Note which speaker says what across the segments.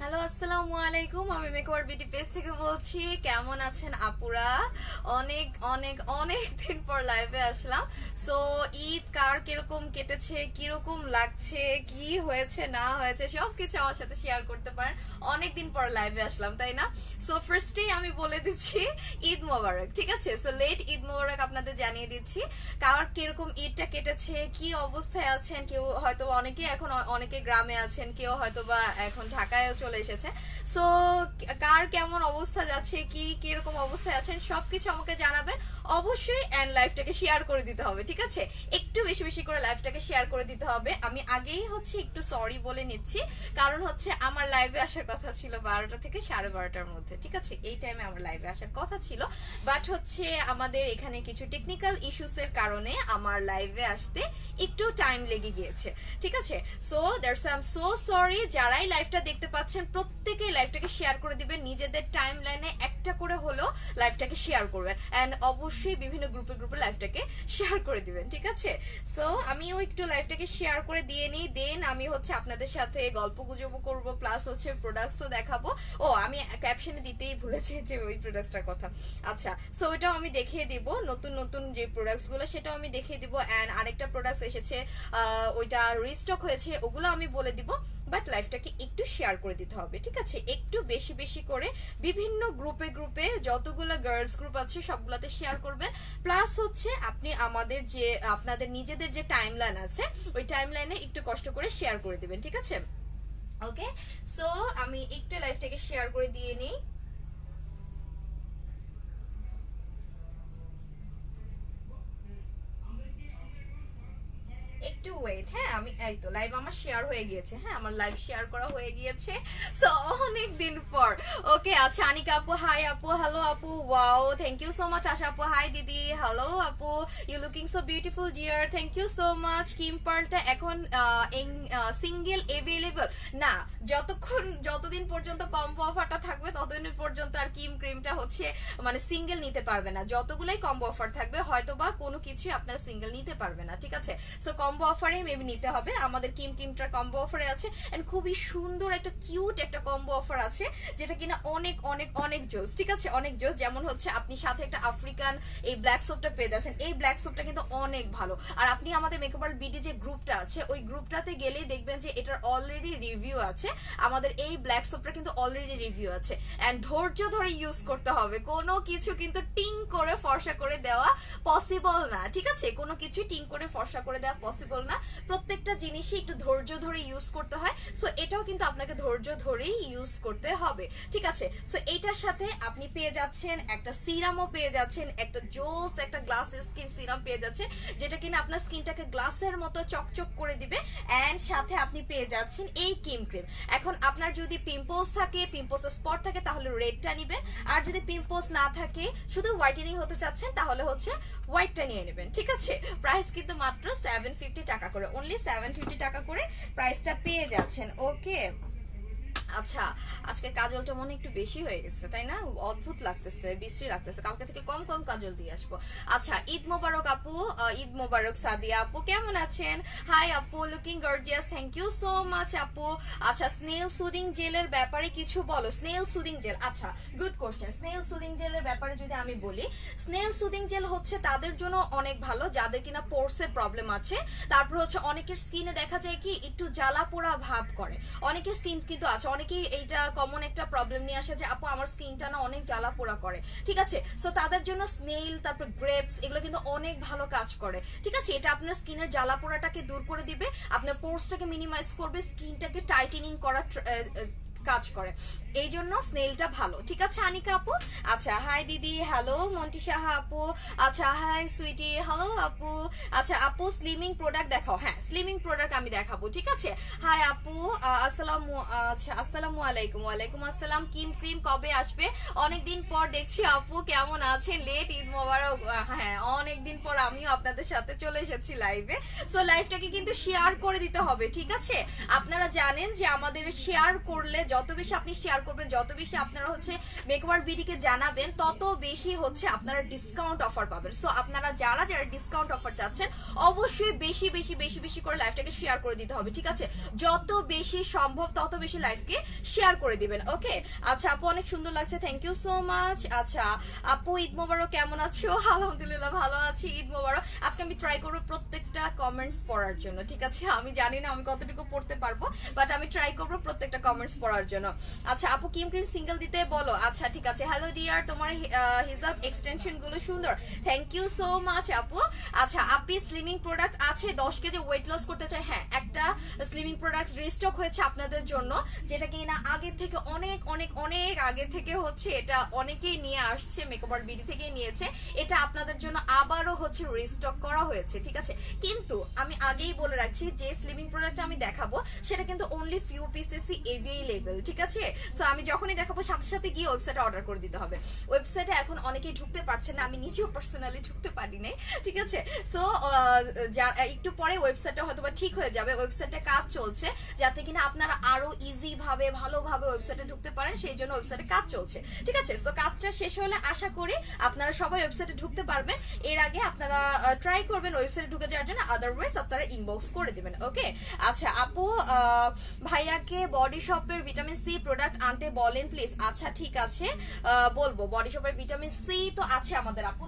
Speaker 1: Hello, আসসালামু আলাইকুম। আমি মেকওভার বিউটি পেজ থেকে বলছি। কেমন আছেন আপুরা? অনেক অনেক অনেক দিন পর লাইভে আসলাম। সো ঈদ কার কিরকম কেটেছে, কিরকম লাগছে, কি হয়েছে না হয়েছে সবকিছু আমার সাথে শেয়ার করতে পারেন। অনেক দিন পর লাইভে আসলাম, তাই না? সো ফার্স্টেই আমি বলে দিচ্ছি ঈদ মোবারক, ঠিক আছে? সো লেট ঈদ মোবারক আপনাদের জানিয়ে দিচ্ছি। কার কিরকম ঈদটা কেটেছে, কি অবস্থায় আছেন, কেউ হয়তো অনেকে এখন অনেকে গ্রামে আছেন, কেউ হয়তো বা এখন ঢাকায়ও চলে এসেছে। সো কার কেমন অবস্থা যাচ্ছে, কি কিরকম অবস্থায় আছেন সবকিছু আমাকে জানাবেন অবশ্যই। এন্ড লাইভটাকে শেয়ার করে দিতে হবে, ঠিক আছে? একটু বেশি বেশি করে লাইভটাকে শেয়ার করে দিতে হবে। আমি আগেই একটু সরি বলে নিচ্ছি, কারণ আমার লাইভে আসার কথা ছিল 12টা থেকে 12:30টার মধ্যে, ঠিক আছে? এই টাইমে আমার লাইভে আসার কথা ছিল, বাট আমাদের এখানে কিছু টেকনিক্যাল ইস্যুসের কারণে আমার লাইভে আসতে একটু টাইম লেগে গিয়েছে, ঠিক আছে? So that's I am so sorry. যারাই লাইভটা দেখতে পাচ্ছেন প্রত্যেকেই লাইভটাকে শেয়ার করে দিবেন, নিজেদের টাইম লাইনে একটা করে হলো লাইভটাকে শেয়ার করবেন, এন্ড অবশ্যই বিভিন্ন গ্রুপে গ্রুপে লাইভটাকে শেয়ার করে দিবেন, ঠিক আছে? সো আমিও একটু লাইভটাকে শেয়ার করে দিয়ে নিই, দেন আমি আপনাদের সাথে গল্প গুজব করবো, প্লাস প্রোডাক্টসও দেখাবো। ও, আমি ক্যাপশনে দিতেই ভুলেছি যে ওই প্রোডাক্টসটার কথা। আচ্ছা, সো ওটাও আমি দেখিয়ে দিব, নতুন নতুন যে প্রোডাক্টস গুলো সেটাও আমি দেখিয়ে দিব। এন্ড আরেকটা প্রোডাক্টস এসেছে, ওইটা রিস্টক হয়েছে, ওগুলো আমি বলে দিব। বাট লাইভটাকে একটু শেয়ার করে দিতে হবে, ঠিক আছে? একটু বেশি বেশি করে বিভিন্ন গ্রুপে গ্রুপে যতগুলো গার্লস গ্রুপ আছে সবগুলোতে শেয়ার করবেন। প্লাস আপনি আমাদের যে আপনাদের নিজেদের যে টাইমলাইন আছে ওই টাইমলাইনে একটু কষ্ট করে শেয়ার করে দিবেন, ঠিক আছে? ওকে, সো আমি একটু লাইভটাকে শেয়ার করে দিয়ে নিই। একটু ওয়েট, হ্যাঁ? আমি এই তো লাইভ আমার শেয়ার হয়ে গিয়েছে, হ্যাঁ আমার লাইভ শেয়ার করা হয়ে গিয়েছে। সো অনেক দিন পর। ওকে, আচ্ছা, আনিকা আপু হাই আপু, হ্যালো আপু, wow thank you so much. Asha আপু হাই দিদি, হ্যালো আপু, you looking so beautiful dear, thank you so much. কিম পার্লটা এখন সিঙ্গেল এভেলেবল না, যতদিন পর্যন্ত কম্বো অফারটা থাকবে ততদিন পর্যন্ত আর কিম ক্রিমটা মানে সিঙ্গেল নিতে পারবে না। যতগুলাই কম্বো অফার থাকবে হয়তো বা কোনো কিছুই আপনারা সিঙ্গেল নিতে পারবে না, ঠিক আছে? সো কম্বো অফারে মেবি নিতে হবে। আমাদের কিমটা কম্বো অফারে আছে, এন্ড খুবই সুন্দর একটা কিউট একটা কম্বো অফার আছে, যেটা কিনা অনেক অনেক অনেক জোস, ঠিক আছে? অনেক জোস। যেমন আপনি সাথে একটা আফ্রিকান এই ব্ল্যাক সোপটা পেয়ে যাচ্ছেন। এই ব্ল্যাক সোপটা কিন্তু অনেক ভালো। আর আপনি আমাদের মেকওভার বিডি যে গ্রুপটা আছে ওই গ্রুপটাতে গেলেই দেখবেন যে এটার অলরেডি রিভিউ আছে। আমাদের এই ব্ল্যাক সোপটা কিন্তু অলরেডি রিভিউ আছে, এন্ড ধৈর্য ধরে ইউজ করতে হবে। কোনো কিছু কিন্তু টিং করে ফর্সা করে দেওয়া পসিবল না, ঠিক আছে? কোনো কিছু টিং করে ফর্সা করে দেওয়া পসিবল না। প্রত্যেকটা জিনিসই একটু ধৈর্য ধরে ইউজ করতে হয়। সো এটাও কিন্তু আপনাকে ধৈর্য ধরেই ইউজ করতে হবে, ঠিক আছে? সো এইটার সাথে আপনি পেয়ে যাচ্ছেন একটা সিরামও পেয়ে যাচ্ছেন, একটা জোস একটা গ্লাস স্কিন সিরাম পেয়ে যাচ্ছেন, যেটা কিনা আপনার স্কিনটাকে গ্লাসের মতো চকচক করে দিবে। এন্ড সাথে আপনি পেয়ে যাচ্ছেন এই কিম ক্রিম। এখন আপনার যদি পিম্পলস থাকে, পিম্পলসের স্পট থাকে, তাহলে রেডটা নিবেন। আর যদি পিম্পলস না থাকে, শুধু হোয়াইটেনিং হতে চাচ্ছেন, তাহলে হোয়াইটটা নিয়ে নেবেন, ঠিক আছে? প্রাইস কিন্তু মাত্র 750 টাকা করে, অনলি 750 টাকা করে প্রাইসটা পেয়ে যাচ্ছেন। ওকে, আচ্ছা, আজকে কাজলটা মনে একটু বেশি হয়ে গেছে, তাই না? অদ্ভুত লাগতেছে, বিশ্রী লাগতেছে। কালকে থেকে কম কম কাজল দিয়ে আসবো। আচ্ছা, ঈদ মোবারক আপু, ঈদ মোবারক সাদিয়া আপু, কেমন আছেন? হাই আপু, looking gorgeous, thank you so much আপু। আচ্ছা, স্নেল সুদিং জেলের ব্যাপারে কিছু বলো। স্নেল সুদিং জেল, আচ্ছা, গুড কোশ্চেন। স্নেল সুদিং জেলের ব্যাপারে যদি আমি বলি, স্নেল সুদিং জেল তাদের জন্য অনেক ভালো যাদের কিনা পোর্সের প্রবলেম আছে। তারপর অনেকের স্কিনে দেখা যায় কি একটু জ্বালা পোড়া ভাব করে। অনেকের স্কিন কিন্তু আছে, অনেকেই এইটা কমন একটা প্রবলেম নিয়ে আসে যে আপু আমার স্কিনটা না অনেক জ্বালা পোড়া করে, ঠিক আছে? সো তাদের জন্য স্নেল, তারপর গ্রেপস, এগুলো কিন্তু অনেক ভালো কাজ করে, ঠিক আছে? এটা আপনার স্কিনের জ্বালা পোড়াটাকে দূর করে দিবে, আপনার পোর্সটাকে মিনিমাইজ করবে, স্কিনটাকে টাইটেনিং করা কাজ করে। এই জন্য স্নেলটা ভালো, ঠিক আছে আনিকা আপু? আচ্ছা, হাই দিদি, হ্যালো মন্টিশাহা আপু, আচ্ছা হাই সুইটি, হ্যালো আপু। আচ্ছা আপু, স্লিমিং প্রোডাক্ট দেখাও। হ্যাঁ, স্লিমিং প্রোডাক্ট আমি দেখাবো, ঠিক আছে? হাই আপু, আসসালামু আলাইকুম। ওয়ালাইকুম আসসালাম। কিম ক্রিম কবে আসবে? অনেকদিন পর দেখছি আপু, কেমন আছে? লেট ঈদ মোবারক। হ্যাঁ, অনেকদিন পর আমিও আপনাদের সাথে চলে এসেছি লাইভে। সো লাইভটাকে কিন্তু শেয়ার করে দিতে হবে, ঠিক আছে? আপনারা জানেন যে আমাদের শেয়ার করলে যত বেশি আপনি শেয়ার করবেন, যত বেশি আপনারা হচ্ছে মেকওভার বিডিকে জানাবেন, তত বেশি হচ্ছে আপনারা ডিসকাউন্ট অফার পাবেন। সো আপনারা যারা যারা ডিসকাউন্ট অফার চাচ্ছেন অবশ্যই বেশি বেশি বেশি বেশি করে লাইভটাকে শেয়ার করে দিতে হবে, ঠিক আছে? যত বেশি সম্ভব তত বেশি লাইভকে শেয়ার করে দিবেন। ওকে, আচ্ছা আপু অনেক সুন্দর লাগছে, থ্যাংক ইউ সো মাচ। আচ্ছা আপু ঈদ মোবারক, কেমন আছো? আলহামদুলিল্লাহ ভালো আছি, ঈদ মোবারক। আজকে আমি ট্রাই করবো প্রত্যেকটা কমেন্টস পড়ার জন্য, ঠিক আছে? আমি জানি না আমি কতটুকু পড়তে পারবো, বাট আমি ট্রাই করবো প্রত্যেকটা কমেন্টস পড়ার জন্য। আচ্ছা আপু ক্রিম সিঙ্গেল দিতে বলো। আচ্ছা ঠিক আছে, হ্যালো ডিয়ার, তোমার হিজাব এক্সটেনশন গুলো সুন্দর, থ্যাংক ইউ সো মাচ আপু। আচ্ছা আপনি স্লিমিং প্রোডাক্ট আছে 10 কেজি ওয়েট লস করতে চাই? হ্যাঁ, একটা স্লিমিং প্রোডাক্ট রিস্টক হয়েছে আপনাদের জন্য, যেটা কিনা আগে থেকে অনেক অনেক অনেক আগে থেকে হচ্ছে এটা অনেকেই নিয়ে আসছে, মেকওভার বিডি থেকেই নিয়েছে। এটা আপনাদের জন্য আবারও হচ্ছে রিস্টক করা হয়েছে, ঠিক আছে? কিন্তু আমি আগেই বলে রাখছি যে স্লিমিং প্রোডাক্ট আমি দেখাবো সেটা কিন্তু অনলি ফিউ পিসেসই এভেইলেবল, ঠিক আছে? সো আমি যখনই দেখাবো সাথে সাথে গিয়ে ওয়েবসাইটে অর্ডার করে দিতে হবে। ওয়েবসাইটে এখন অনেকেই ঢুকতে পারছে না, আমি নিজেও পার্সোনালি ঢুকতে পারি নাই, ঠিক আছে? সো একটু পরে ওয়েবসাইটটা হয়তো বা ঠিক হয়ে যাবে, ওয়েবসাইটে কাজ চলছে যাতে কিনা আপনারা আরো ইজি ভাবে ভালোভাবে ওয়েবসাইটে ঢুকতে পারেন, সেই জন্য ওয়েবসাইটে কাজ চলছে, ঠিক আছে? সো কাজটা শেষ হলে আশা করি আপনারা সবাই ওয়েবসাইটে ঢুকতে পারবেন। এর আগে আপনারা ট্রাই করবেন ওয়েবসাইটে ঢুকে যাওয়ার জন্য, আদারওয়াইজ আপনারা ইনবক্স করে দিবেন। ওকে, আচ্ছা আপু ভাইয়াকে বডি শপের ভিটামিন সি প্রোডাক্ট আনতে বলেন প্লিজ। আচ্ছা ঠিক আছে, বলবো। বডি শপের ভিটামিন সি তো আছে আমাদের আপু,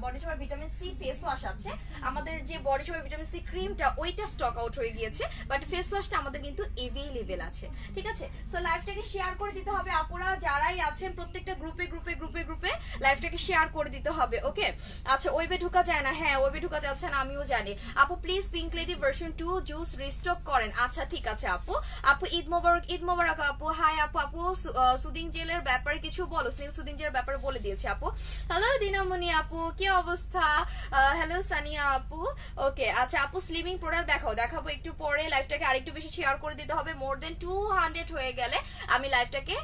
Speaker 1: বডি শপের ভিটামিন সি ফেস ওয়াশ আছে আমাদের। যে বডি শপের ভিটামিন সি ক্রিমটা ওইটা স্টক আউট হয়ে গিয়েছে, বাট ফেস ওয়াশটা আমাদের কিন্তু এভেইলেবল আছে, ঠিক আছে? সো লাইভটাকে শেয়ার করে দিতে হবে আপুরা যারাই আছেন, প্রত্যেকটা গ্রুপে গ্রুপে গ্রুপে গ্রুপে লাইভটাকে শেয়ার করে দিতে হবে। ওকে, আচ্ছা ওয়েবে ঢোকা যায় না? হ্যাঁ ওয়েবে ঢোকা যাচ্ছে না, আমিও জানি আপু। Please pink lady version 2 juice restock করেন। আচ্ছা ঠিক আছে আপু। আপু ঈদ মোবারক, ঈদ মোবারক আপু। হাই আপু। আপু সুদিং জেলের ব্যাপারে কিছু বলো, স্নেল সুদিং জেলের ব্যাপারে বলে দিয়েছে আপু। হ্যালো দিনামণি আপু, কি অবস্থা? হ্যালো সানিয়া আপু। ওকে আচ্ছা আপু স্লিমিং প্রোডাক্ট দেখাবো একটু পরে। লাইভটাকে আরেকটু বেশি শেয়ার করে দিতে হবে, মোর দেন 200 হয়ে গেলে আমি লাইভটাকে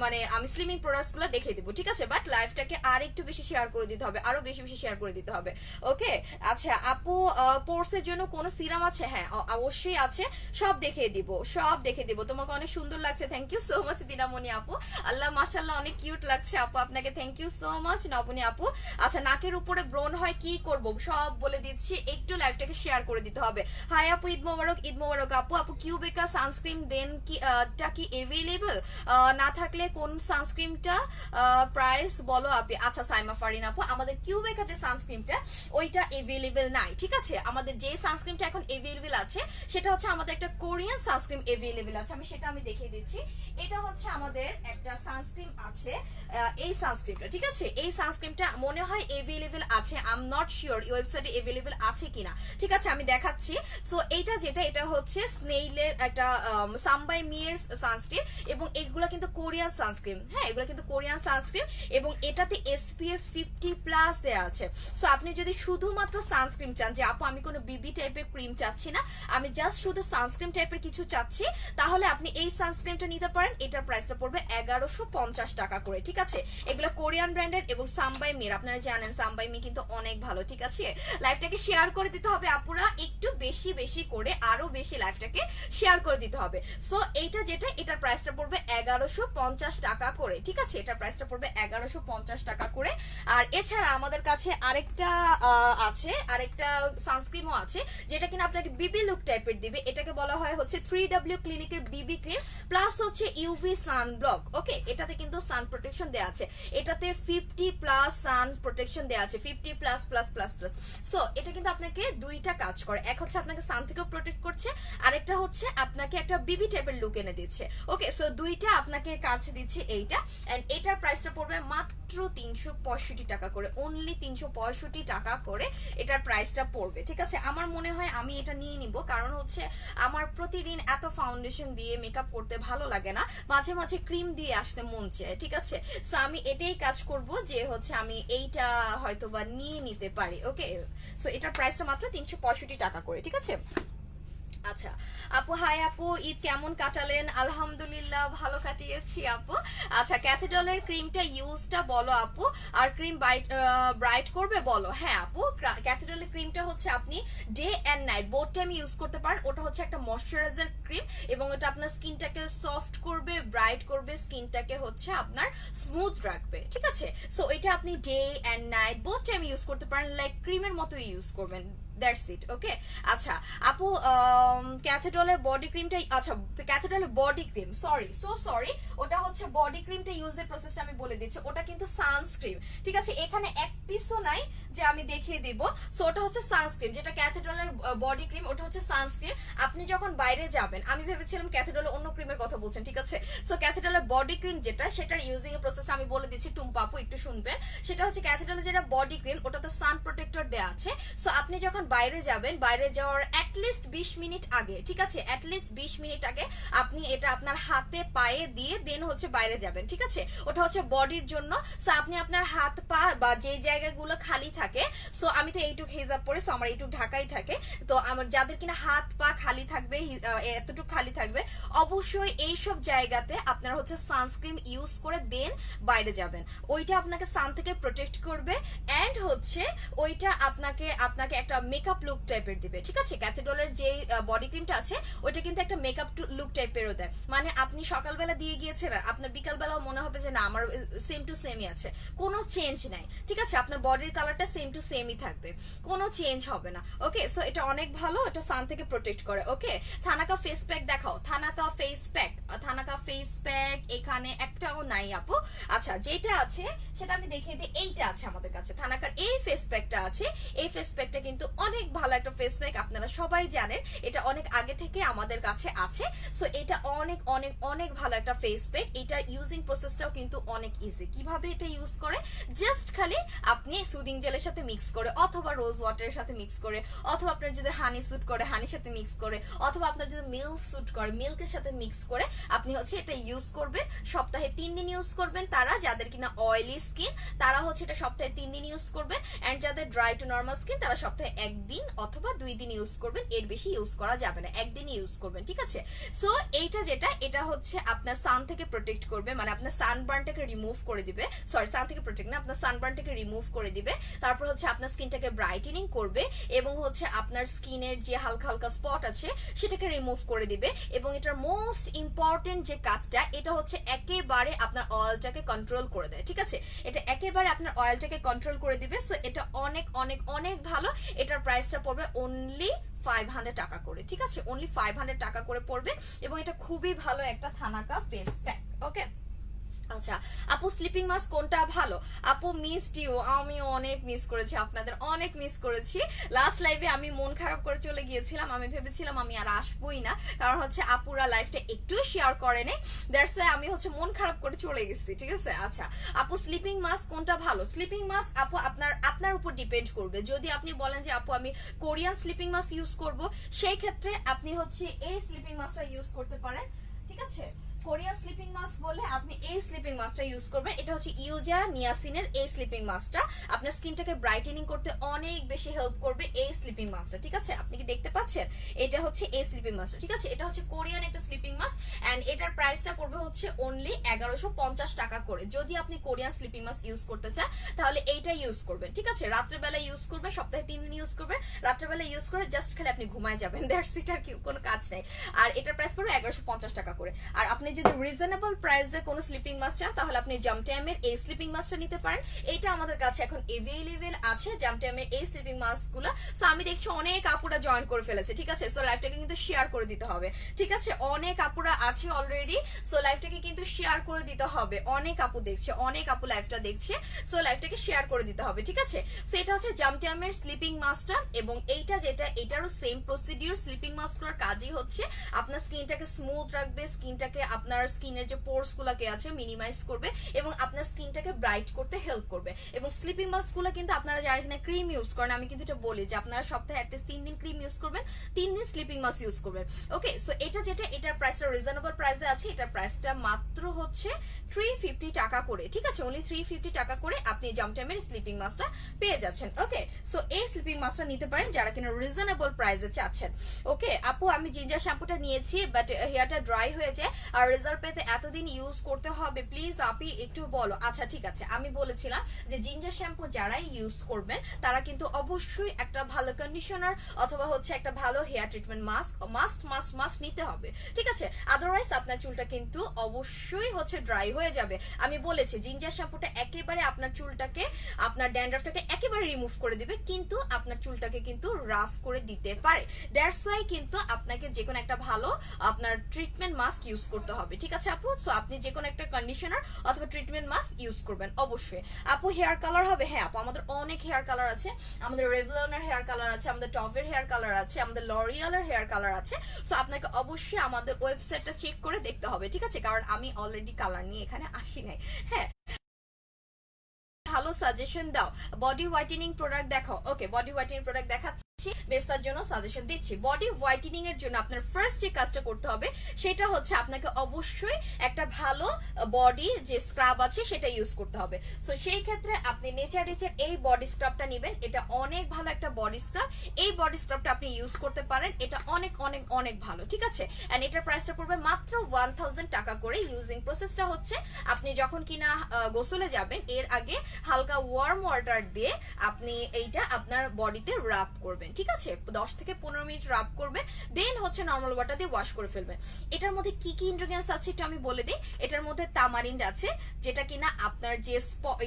Speaker 1: মানে আমি স্লিমিং প্রোডাক্টস গুলো দেখিয়ে দিব, ঠিক আছে? বাট লাইভটাকে আর একটু বেশি শেয়ার করে দিতে হবে, আরো বেশি বেশি শেয়ার করে দিতে হবে। ওকে আচ্ছা আপু পোর্সের জন্য কোনো সিরাম আছে? হ্যাঁ অবশ্যই আছে, সব দেখিয়ে দিব, সব দেখিয়ে দিব। তোমাকে অনেক সুন্দর লাগছে, thank you so much Dinamani আপু। আল্লাহ মাশাআল্লাহ অনেক কিউট লাগছে আপু, আপনাকে থ্যাংক ইউ সো মাচ নবনী আপু। আচ্ছা নাকের উপরে ব্রণ হয় কি করব সব বলে দিচ্ছি, একটু লাইভটাকে শেয়ার করে দিতে হবে। হাই আপু ঈদ মোবারক, ঈদ মোবারক আপু। আপু কিউবেকা সানস্ক্রিন দেন কি টা কি अवेलेबल? না থাকলে কোন সানস্ক্রিনটা প্রাইস বলো আপনি। আচ্ছা সাইমা ফারিন আপু, আমাদের কিউবেকা যে সানস্ক্রিনটা ওইটা अवेलेबल নাই, ঠিক আছে? আমাদের যে সানস্ক্রিনটা এখন अवेलेबल আছে সেটা হচ্ছে আমাদের একটা কোরিয়ান সানস্ক্রিন अवेलेबल আছে, আমি সেটা দেখিয়ে দিচ্ছি। এটা হচ্ছে আমাদের একটা সানস্ক্রিন আছে, এই সানস্ক্রিনটা, ঠিক আছে? এই সানস্ক্রিনটা মনে হয় अवेलेबल আছে, আই এম নট শিওর ওয়েবসাইটে अवेलेबल আছে কিনা, ঠিক আছে? আমি দেখাচ্ছি। সো এইটা যেটা এটা হচ্ছে স্নেইলের একটা সামবাই মিয়ের সানস্ক্রিন, এবং এগুলা কিন্তু কোরিয়ান সানস্ক্রিন। হ্যাঁ এগুলা কিন্তু কোরিয়ান সানস্ক্রিন, এবং এটাতে SPF 50+ দেয়া আছে। সো আপনি যদি শুধুমাত্র সানস্ক্রিন চান, যে আপু আমি কোনো বিবি টাইপের ক্রিম চাচ্ছি না, আমি জাস্ট শুধু সানস্ক্রিন টাইপের কিছু চাচ্ছি, তাহলে আপনি এই সানস্ক্রিনটা নিতে পারেন। এটার প্রাইসটা পড়বে 1150 টাকা করে, ঠিক আছে? এগুলো কোরিয়ান ব্র্যান্ডেড এবং সামবাই মির, আপনারা জানেন সামবাই মি কিন্তু অনেক ভালো, ঠিক আছে? লাইভটাকে শেয়ার করে দিতে হবে আপুরা, একটু বেশি বেশি করে, আরো বেশি লাইভটাকে শেয়ার করে দিতে হবে। সো এইটা যেটা এটার প্রাইসটা পড়বে 1150 টাকা করে, ঠিক আছে? এটার প্রাইসটা পড়বে 1150 টাকা করে। আর এছাড়া আমাদের কাছে আরেকটা আছে, আরেকটা সানস্ক্রিনও আছে যেটা কিনা আপনাকে বিবি লুক টাইপের দিবে। এটাকে বলা হয় হচ্ছে 3W ক্লিনিকের বিবি ক্রিম প্লাস হচ্ছে ইউভি সান ব্লক। ওকে, এটাতে কিন্তু সান প্রোটেকশন দেয়া আছে, এটাতে 50+ সান প্রোটেকশন দেয়া আছে, 50++++। সো এটা কিন্তু আপনাকে দুইটা কাজ করে, এক হচ্ছে আপনাকে সান থেকেও প্রোটেক্ট করছে, আরেকটা হচ্ছে আপনাকে একটা বিবি টাইপের লুক এনে দিচ্ছে। ওকে, সো দুইটা আপনাকে কাজ দিচ্ছে এইটা, এন্ড এটার প্রাইসটা পড়বে মাত্র 365 টাকা করে, অনলি 365 টাকা করে এটার প্রাইসটা পড়বে, ঠিক আছে? আমার মনে হয় আমি এটা নিয়ে নিব, কারণ হচ্ছে আমার প্রতিদিন এত ফাউন্ডেশন দিয়ে মেকআপ করতে ভালো লাগে না, মাঝে মাঝে ক্রিম দিয়ে আসতে মন চায়, ঠিক আছে? সো আমি এটাই কাজ করব যে হচ্ছে আমি এইটা হয়তোবা নিয়ে নিতে পারি। ওকে, সো এটার প্রাইসটা মাত্র 365 টাকা করে, ঠিক আছে? আচ্ছা আচ্ছা আপু হাই আপু, ঈদ কেমন কাটালেন? আলহামদুলিল্লাহ ভালো কাটিয়েছি আপু। আচ্ছা ক্যাথেড্রলের ক্রিমটা ইউজটা বলো আপু, আর ক্রিম ব্রাইট করবে বলো। হ্যাঁ আপু, ক্যাথেড্রলের ক্রিমটা হচ্ছে আপনি day and night both time use করতে পারেন। ওটা হচ্ছে একটা ময়শ্চারাইজার ক্রিম এবং এটা আপনার স্কিনটাকে সফট করবে, ব্রাইট করবে, স্কিনটাকে হচ্ছে আপনার স্মুথ রাখবে, ঠিক আছে? সো এটা আপনি day and night both time use করতে পারেন, লাইক ক্রিমের মতো ইউজ করবেন। দ্যাটস ইট, ওকে। আচ্ছা আপু ক্যাথেড্রলের বডি ক্রিমটা, আচ্ছা ক্যাথেড্রলের বডি ক্রিম, সরি ওটা হচ্ছে বডি ক্রিমটা ইউজের প্রসেসটা আমি বলে দিচ্ছি। ওটা কিন্তু সানস্ক্রিন, ঠিক আছে? এখানে এক পিসও নাই যে আমি দেখিয়ে দিব। সো ওটা হচ্ছে সানস্ক্রিন, যেটা ক্যাথেড্রলের বডি ক্রিম ওটা হচ্ছে সানস্ক্রিন। আপনি যখন বাইরে যাবেন, আমি ভেবেছিলাম ক্যাথেড্রলের অন্য ক্রিমের কথা বলছেন, ঠিক আছে? সো ক্যাথেড্রলের বডি ক্রিম যেটা, সেটার ইউজিং এর প্রসেসটা আমি বলে দিচ্ছি, টুম্পা আপু একটু শুনবেন। সেটা হচ্ছে ক্যাথেড্রলের যেটা বডি ক্রিম, ওটাতে সান প্রোটেক্টর দেওয়া আছে। সো আপনি যখন বাইরে যাবেন, বাইরে যাওয়ার অ্যাটলিস্ট 20 মিনিট আগে, ঠিক আছে, অ্যাটলিস্ট 20 মিনিট আগে আপনি এটা আপনার হাতে পায়ে দিয়ে দেন হচ্ছে বাইরে যাবেন, ঠিক আছে? ওটা হচ্ছে বডির জন্য। সো আপনি আপনার হাত পা বা যে জায়গাগুলো খালি থাকে, সো আমি তো এইটুক হিজাব পরে, সো আমার এইটুক ঢাকাই থাকে, তো আমার যাদের কিনা হাত পা খালি থাকবে, এতটুকু খালি থাকবে, অবশ্যই এইসব জায়গাতে আপনারা হচ্ছে সানস্ক্রিন ইউজ করে দেন বাইরে যাবেন। ওইটা আপনাকে সান থেকে প্রোটেক্ট করবে অ্যান্ড হচ্ছে ওইটা আপনাকে একটা মেকআপ লুক টাইপের দিবে, ঠিক আছে? ক্যাথেড্রলের যে বডি ক্রিমটা আছে ওইটা কিন্তু একটা মেকআপ লুক টাইপেরও দেয়, মানে আপনি সকালবেলা দিয়ে গিয়েছেন আর আপনার বিকালবেলাও মনে হবে যে না আমার সেম টু সেমই আছে, কোনো চেঞ্জ নাই, ঠিক আছে? আপনার বডির কালারটা সেম টু সেমই থাকবে, কোনো চেঞ্জ হবে না, ওকে? সো এটা অনেক ভালো, এটা সান থেকে প্রোটেক্ট করে, ওকে? থানাকা ফেস প্যাক দেখাও, থানাকা ফেস প্যাক এখানে একটাও নাই আপু। আচ্ছা যেটা আছে সেটা আমি দেখিয়ে দিই, এইটা আছে আমাদের কাছে, থানাকার এই ফেস প্যাকটা আছে। এই ফেস প্যাকটা কিন্তু অনেক ভালো একটা ফেস প্যাক, আপনারা সবাই জানেন, এটা অনেক আগে থেকে আমাদের কাছে আছে। সো এটা অনেক অনেক অনেক ভালো একটা ফেস প্যাক। এটার ইউজিং প্রসেসটাও কিন্তু অনেক ইজি। কিভাবে এটা ইউজ করে, জাস্ট খালি আপনি সুদিং জেলের সাথে মিক্স করে, অথবা রোজ ওয়াটারের সাথে মিক্স করে, অথবা আপনার যদি হানি স্যুট করে হানির সাথে মিক্স করে, অথবা আপনার যদি মিল্ক স্যুট করে মিল্কের সাথে মিক্স করে আপনি হচ্ছে এটা ইউজ করবেন। সপ্তাহে 3 দিন ইউজ করবেন। তারা যাদের কিনা অয়েলি স্কিন তারা হচ্ছে এটা সপ্তাহে 3 দিন ইউজ করবেন, এন্ড যাদের ড্রাই টু নরমাল স্কিন তারা সপ্তাহে 1 দিন অথবা 2 দিন ইউজ করবেন, এর বেশি ইউজ করা যাবে না, একদিনই ইউজ করবেন, ঠিক আছে? সো এইটা যেটা, এটা হচ্ছে আপনার সান থেকে প্রোটেক্ট করবে, মানে আপনার সানবার্নটাকে রিমুভ করে দিবে, সরি সান থেকে প্রোটেক্ট না, আপনার সানবার্নটাকে রিমুভ করে দিবে। তারপর হচ্ছে আপনার স্কিনটাকে ব্রাইটেনিং করবে এবং হচ্ছে আপনার স্কিনের যে হালকা হালকা স্পট আছে সেটাকে রিমুভ করে দিবে। এবং এটার মোস্ট ইম্পর্টেন্ট যে কাজটা, এটা হচ্ছে একেবারে আপনার অয়েলটাকে কন্ট্রোল করে দেয়, ঠিক আছে? এটা একেবারে আপনার অয়েলটাকে কন্ট্রোল করে দিবে। সো এটা অনেক অনেক অনেক ভালো। এটার প্রাইসটা পড়বে অনলি 500 টাকা করে, ঠিক আছে? অনলি 500 টাকা করে পড়বে এবং এটা খুবই ভালো একটা থানাকা ফেস প্যাক, ওকে? আচ্ছা আপু স্লিপিং মাস্ক কোনটা ভালো? আপু মিসড ইউ, আমি অনেক মিস করেছি, আপনাদের অনেক মিস করেছি। লাস্ট লাইভে আমি মন খারাপ করে চলে গিয়েছিলাম, আমি ভেবেছিলাম আমি আর আসবোই না, কারণ হচ্ছে আপুরা লাইভটা একটু শেয়ার করে নেই, দ্যাটস ওয়াই আমি হচ্ছে মন খারাপ করে চলে গেছি, ঠিক আছে? আচ্ছা আপু স্লিপিং মাস্ক কোনটা ভালো? স্লিপিং মাস্ক আপু আপনার উপর ডিপেন্ড করবে। যদি আপনি বলেন যে আপু আমি কোরিয়ান স্লিপিং মাস্ক ইউজ করব, সেই ক্ষেত্রে আপনি হচ্ছে এই স্লিপিং মাস্কটা ইউজ করতে পারেন, ঠিক আছে? কোরিয়ান স্লিপিং মাস্ক বলে আপনি এই স্লিপিং মাস্কটা ইউজ করবেন। এটা হচ্ছে ইউজা নিয়াসিনের এই স্লিপিং মাস্কটা, আপনার স্কিনটাকে ব্রাইটেনিং করতে অনেক বেশি হেল্প করবে এই স্লিপিং মাস্কটা, ঠিক আছে? আপনি কি দেখতে পাচ্ছেন? এটা হচ্ছে এই স্লিপিং মাস্কটা, ঠিক আছে? এটা হচ্ছে কোরিয়ান একটা স্লিপিং মাস্ক এন্ড এটার প্রাইসটা পড়বে হচ্ছে অনলি 1150 টাকা করে। যদি আপনি কোরিয়ান স্লিপিং মাস্ক ইউজ করতে চান তাহলে এইটা ইউজ করবেন, ঠিক আছে? রাত্রেবেলা ইউজ করবেন, সপ্তাহে 3 দিন ইউজ করবেন, রাত্রেবেলা ইউজ করে জাস্ট খালি আপনি ঘুমায় যাবেন, দ্যাটস ইট, আর কি কোনো কাজ নাই। আর এটার প্রাইস পড়বে 1150 টাকা করে। আর আপনি যদি রিজনেবল প্রাইসে কোনো স্লিপিং মাস্ক চান তাহলে আপনি জামটাইমের এই স্লিপিং মাস্কটা নিতে পারেন। এটা আমাদের কাছে এখন এভেইলেবল আছে, জামটাইমের এই স্লিপিং মাস্কগুলো। সো আমি দেখছি অনেক আপুরা জয়েন করে ফেলেছে, ঠিক আছে? সো লাইভটাকে কিন্তু শেয়ার করে দিতে হবে, ঠিক আছে? অনেক আপুরা আছে অলরেডি, সো লাইভটাকে কিন্তু শেয়ার করে দিতে হবে। অনেক আপু দেখছে, অনেক আপু লাইভটা দেখছে, সো লাইভটাকে শেয়ার করে দিতে হবে, ঠিক আছে? সো এটা হচ্ছে জামটাইমের স্লিপিং মাস্কটা এবং এইটা যেটা, এটারও সেম প্রসিডিউর। স্লিপিং মাস্কগুলোর কাজই হচ্ছে আপনার স্কিনটাকে স্মুথ রাখবে, স্কিনটাকে আপনার স্কিনের যে পোরস গুলাকে আছে মিনিমাইজ করবে এবং আপনার স্কিনটাকে ব্রাইট করতে হেল্প করবে। এবং স্লিপিং মাস্ক গুলো কিন্তু আপনারা যারা কিনা ক্রিম ইউজ করেন, আমি কিন্তু এটা বলি যে আপনারা সপ্তাহে অ্যাটলিস্ট 3 দিন ক্রিম ইউজ করবেন, 3 দিন স্লিপিং মাস্ক ইউজ করবেন। ওকে, সো এটা যেটা, এটার প্রাইসটা রিজনেবল প্রাইসে আছে। এটার প্রাইসটা মাত্র হচ্ছে 350 টাকা করে, ঠিক আছে, অনলি 350 টাকা করে আপনি জামটাইমের স্লিপিং মাস্কটা পেয়ে যাচ্ছেন। ওকে, সো এই স্লিপিং মাস্কটা নিতে পারেন যারা কিনা রিজনেবল প্রাইসে চাচ্ছেন। ওকে আপু, আমি জিঞ্জার শ্যাম্পুটা নিয়েছি, বাট হেয়ারটা ড্রাই হয়েছে আর রেজাল্ট পেতে এতদিন ইউজ করতে হবে, প্লিজ আপনি একটু বলো। আচ্ছা ঠিক আছে, আমি বলেছিলাম যে জিঞ্জার শ্যাম্পু যারাই ইউজ করবেন তারা কিন্তু অবশ্যই একটা ভালো কন্ডিশনার অথবা হচ্ছে একটা ভালো হেয়ার ট্রিটমেন্ট মাস্ক মাস্ট নিতে হবে, ঠিক আছে, আদারওয়াইজ আপনার চুলটা কিন্তু অবশ্যই হচ্ছে ড্রাই হয়ে যাবে। আমি বলেছি জিঞ্জার শ্যাম্পুটা একেবারে আপনার চুলটাকে, আপনার ড্যান্ড্রাফটাকে একেবারে রিমুভ করে দিবে, কিন্তু আপনার চুলটাকে কিন্তু রাফ করে দিতে পারে। দ্যাটস ওয়াই কিন্তু আপনাকে যে কোনো একটা ভালো আপনার ট্রিটমেন্ট মাস্ক ইউজ করতে হবে, ঠিক আছে আপু। সো আপনি যে কোনো একটা কন্ডিশনার অথবা ট্রিটমেন্ট মাস্ক ইউজ করবেন অবশ্যই। আপু হেয়ার কালার হবে? হ্যাঁ আপু, আমাদের অনেক হেয়ার কালার আছে, আমাদের রেভলনের হেয়ার কালার আছে, আমাদের টপের হেয়ার কালার আছে, আমাদের লরিয়ালের হেয়ার কালার আছে। সো আপনাকে অবশ্যই আমাদের ওয়েবসাইটটা চেক করে দেখতে হবে, ঠিক আছে, কারণ আমি অলরেডি কালার নিয়ে এখানে আসি নাই। হ্যাঁ, ভালো সাজেশন দাও, বডি হোয়াইটেনিং প্রোডাক্ট দেখাও। ওকে, বডি হোয়াইটেনিং প্রোডাক্ট দেখাচ্ছি, বেস্তার জন্য সাজেশন দিচ্ছি। বডি হোয়াইটেনিং এর জন্য আপনার ফার্স্ট যে কাজটা করতে হবে সেটা হচ্ছে আপনাকে অবশ্যই একটা ভালো বডি যে স্ক্রাব আছে সেটা ইউজ করতে হবে। সো সেই ক্ষেত্রে আপনি নেচার রিচের এই বডি স্ক্রাবটা নেবেন, এটা অনেক ভালো একটা বডি স্ক্রাব। এই বডি স্ক্রাবটা আপনি ইউজ করতে পারেন, এটা অনেক অনেক অনেক ভালো, ঠিক আছে। এন্ড এটার প্রাইসটা পড়বে মাত্র 1000 টাকা করে। ইউজিং প্রসেসটা হচ্ছে আপনি যখন কিনা গোসলে যাবেন এর আগে হালকা ওয়ার্ম ওয়াটার দিয়ে আপনি এইটা আপনার বডিতে রাব করবেন, ঠিক আছে, 10 থেকে 15 মিনিট রাব করবেন, দেন হচ্ছে নর্মাল ওয়াটার দিয়ে ওয়াশ করে ফেলবেন। এটার মধ্যে কি কি ইনগ্রেডিয়েন্টস আছে একটু আমি বলে দিই। এটার মধ্যে তামারিন্ড আছে, যেটা কিনা আপনার যে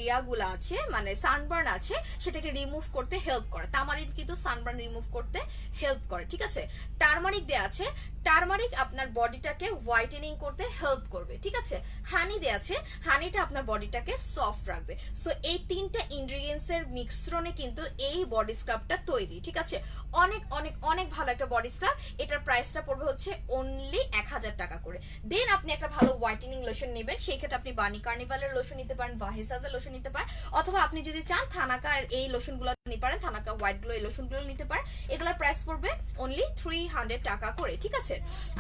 Speaker 1: ইয়াগুলো আছে মানে সানবার্ন আছে সেটাকে রিমুভ করতে হেল্প করে। তামারিন্ড কিন্তু সানবার্ন রিমুভ করতে হেল্প করে, ঠিক আছে। টারমারিক দেয়া আছে, টারমারিক আপনার বডিটাকে হোয়াইটেনিং করতে হেল্প করবে, ঠিক আছে। হানি দেয়া আছে, হানিটা আপনার বডিটাকে সফট রাখবে। সো এই তিনটা ইনগ্রেডিয়েন্টস এর মিশ্রণে কিন্তু এই বডি স্ক্রাবটা তৈরি, ঠিক আছে। অনেক অনেক অনেক ভালো একটা বডি স্ক্রাব। এটার প্রাইসটা পড়বে হচ্ছে অনলি 1000 টাকা করে। দেন আপনি একটা ভালো হোয়াইটেনিং লোশন নেবেন, সেই ক্ষেত্রে আপনি বানি কার্নিভালের লোশন নিতে পারেন, ভাহিসাজের লোশন নিতে পারেন, অথবা আপনি যদি চান থানাকা এই লোশনগুলো নিতে পারেন, থানাকা হোয়াইট গ্লো এই লোশনগুলো নিতে পারেন। এগুলোর প্রাইস পড়বে অনলি 300 টাকা করে, ঠিক আছে।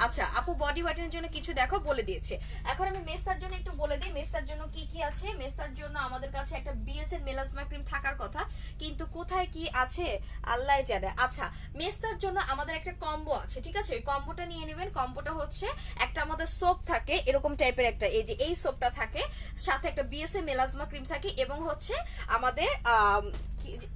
Speaker 1: আচ্ছা আপু, বডি হোয়াইটেনের জন্য কিছু দেখো বলে দিয়েছে। এখন আমি মেস্তার জন্য একটু বলে দিই মেস্তার জন্য কি কি আছে। মেস্তার জন্য আমাদের কাছে একটা বিএস এর মেলাজমা ক্রিম থাকার কথা, কিন্তু কোথায় কি আছে আল্লাহ জানে। আচ্ছা, মেস্তার জন্য আমাদের একটা কম্বো আছে, ঠিক আছে, ওই কম্বোটা নিয়ে নেবেন। কম্বোটা হচ্ছে একটা আমাদের সোপ থাকে এরকম টাইপের একটা, এই যে এই সোপটা থাকে, সাথে একটা বিএস এর মেলাজমা ক্রিম থাকে, এবং হচ্ছে আমাদের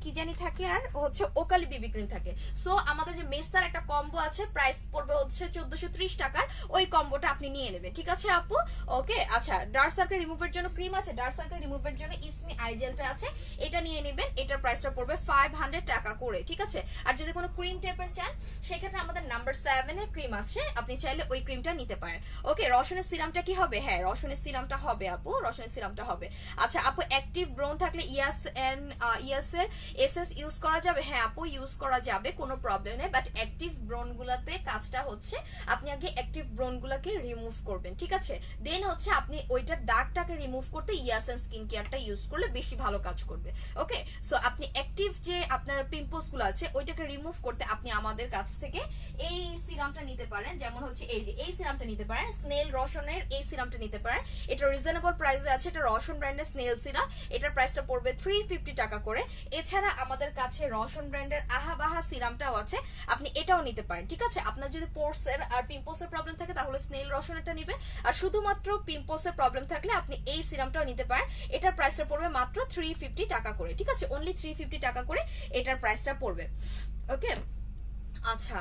Speaker 1: কি জানি থাকে, আর হচ্ছে ওকালি বিবি ক্রিম থাকে। সো আমাদের যে মেস্তার একটা কম্বো আছে, প্রাইস পড়বে হচ্ছে 1430 টাকার। ওই কম্বোটা আপনি নিয়ে নেবেন, ঠিক আছে আপু। ওকে, আচ্ছা, ডার্ক সার্কেল রিমুভের জন্য ক্রিম আছে, ডার্ক সার্কেল রিমুভের জন্য ইসমি আই জেলটা আছে, এটা নিয়ে নেবেন। এটার প্রাইসটা পড়বে 500 টাকা করে, ঠিক আছে। আর যদি কোনো ক্রিম টাইপের চান সেক্ষেত্রে আমাদের নাম্বার 7 এর ক্রিম আছে, আপনি চাইলে ওই ক্রিমটা নিতে পারেন। ওকে, রসুনের সিরামটা কি হবে? হ্যাঁ, রসুনের সিরামটা হবে আপু, রসুনের সিরামটা হবে। আচ্ছা আপু, অ্যাক্টিভ ব্রোন থাকলে ইয়াস এর এসএস ইউজ করা যাবে? হ্যাঁ আপু, ইউজ করা যাবে, কোনো প্রবলেম নেই, বাট অ্যাক্টিভ ব্রোন গুলাতে কাজটা হচ্ছে আপনি আগে অ্যাক্টিভ ব্রোন গুলাকে রিমুভ করবেন, ঠিক আছে, দেন হচ্ছে আপনি ওইটার দাগটাকে রিমুভ করতে ইয়াসেন স্কিন কেয়ারটা ইউজ করলে বেশি ভালো কাজ করবে। ওকে, সো আপনি অ্যাক্টিভ যে আপনার পিম্পলস গুলো আছে ওইটাকে রিমুভ করতে আপনি আমাদের কাছ থেকে এই সিরামটা নিতে পারেন, যেমন হচ্ছে এই যে এই সিরামটা নিতে পারেন, স্নেল রসনের এই সিরামটা নিতে পারেন। এটা রিজনেবল প্রাইসে আছে, এটা রসন ব্র্যান্ডের স্নেল সিরাম, এটার প্রাইসটা পড়বে 350 টাকা করে। এছাড়া আমাদের কাছে রসন ব্র্যান্ডের আহাবাহা সিরামটাও আছে, আপনি এটাও নিতে পারেন, ঠিক আছে। আপনার যদি পোর্সের আর পিম্পলসের প্রবলেম থাকে তাহলে স্নেল রসনটা নেবেন, আর শুধুমাত্র পিম্পলসের প্রবলেম থাকলে আপনি এই সিরামটাও নিতে পারেন। এটার প্রাইসটা পড়বে মাত্র 350 টাকা করে, ঠিক আছে, অনলি 350 টাকা করে এটার প্রাইসটা পড়বে। ওকে, আচ্ছা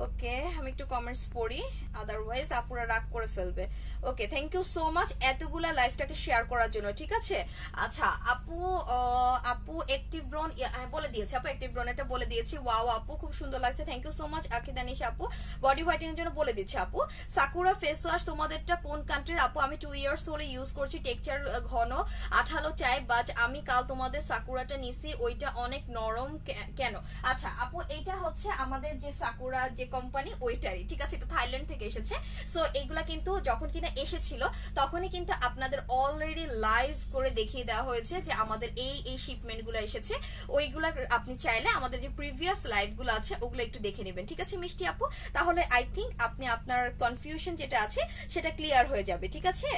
Speaker 1: ওকে, আমি একটু কমেন্টস পড়ি, আদারওয়াইজ আপুরা রাগ করে ফেলবে। ওকে, থ্যাংক ইউ সো মাচ এতগুলা লাইভটাকে শেয়ার করার জন্য, ঠিক আছে। আচ্ছা আপু অ্যাক্টিভ ব্রন বলে দিয়েছে, আপু অ্যাক্টিভ ব্রন এটা বলে দিয়েছি। ওয়াও আপু, খুব সুন্দর লাগছে, থ্যাংক ইউ সো মাচ আকিদানিশ আপু। বডি হোয়াইটেনিং এর জন্য বলে দিচ্ছি আপু, সাকুরা ফেস ওয়াশ তোমাদেরটা কোন কান্ট্রির আপু? আমি 2 ইয়ার্স ধরে ইউজ করছি, টেক্সচার ঘন আঠালো টাইপ, বাট আমি কাল তোমাদের সাকুরাটা নিছি, ওইটা অনেক নরম কেন? আচ্ছা আপু, এইটা হচ্ছে আমাদের যে সাকুরা যে কোম্পানি ওইটারই, ঠিক আছে, এটা থাইল্যান্ড থেকে এসেছে। সো এইগুলা কিন্তু যখন কিনা এসেছিল তখনই কিন্তু আপনাদের অলরেডি লাইভ করে দেখিয়ে দেওয়া হয়েছে যে আমাদের এই শিপমেন্ট গুলো এসেছে। ওইগুলা আপনি চাইলে আমাদের যে প্রিভিয়াস লাইভ গুলো আছে ওগুলো একটু দেখে নেবেন, ঠিক আছে মিষ্টি আপু? তাহলে আই থিঙ্ক আপনি আপনার কনফিউশন যেটা আছে সেটা ক্লিয়ার হয়ে যাবে, ঠিক আছে?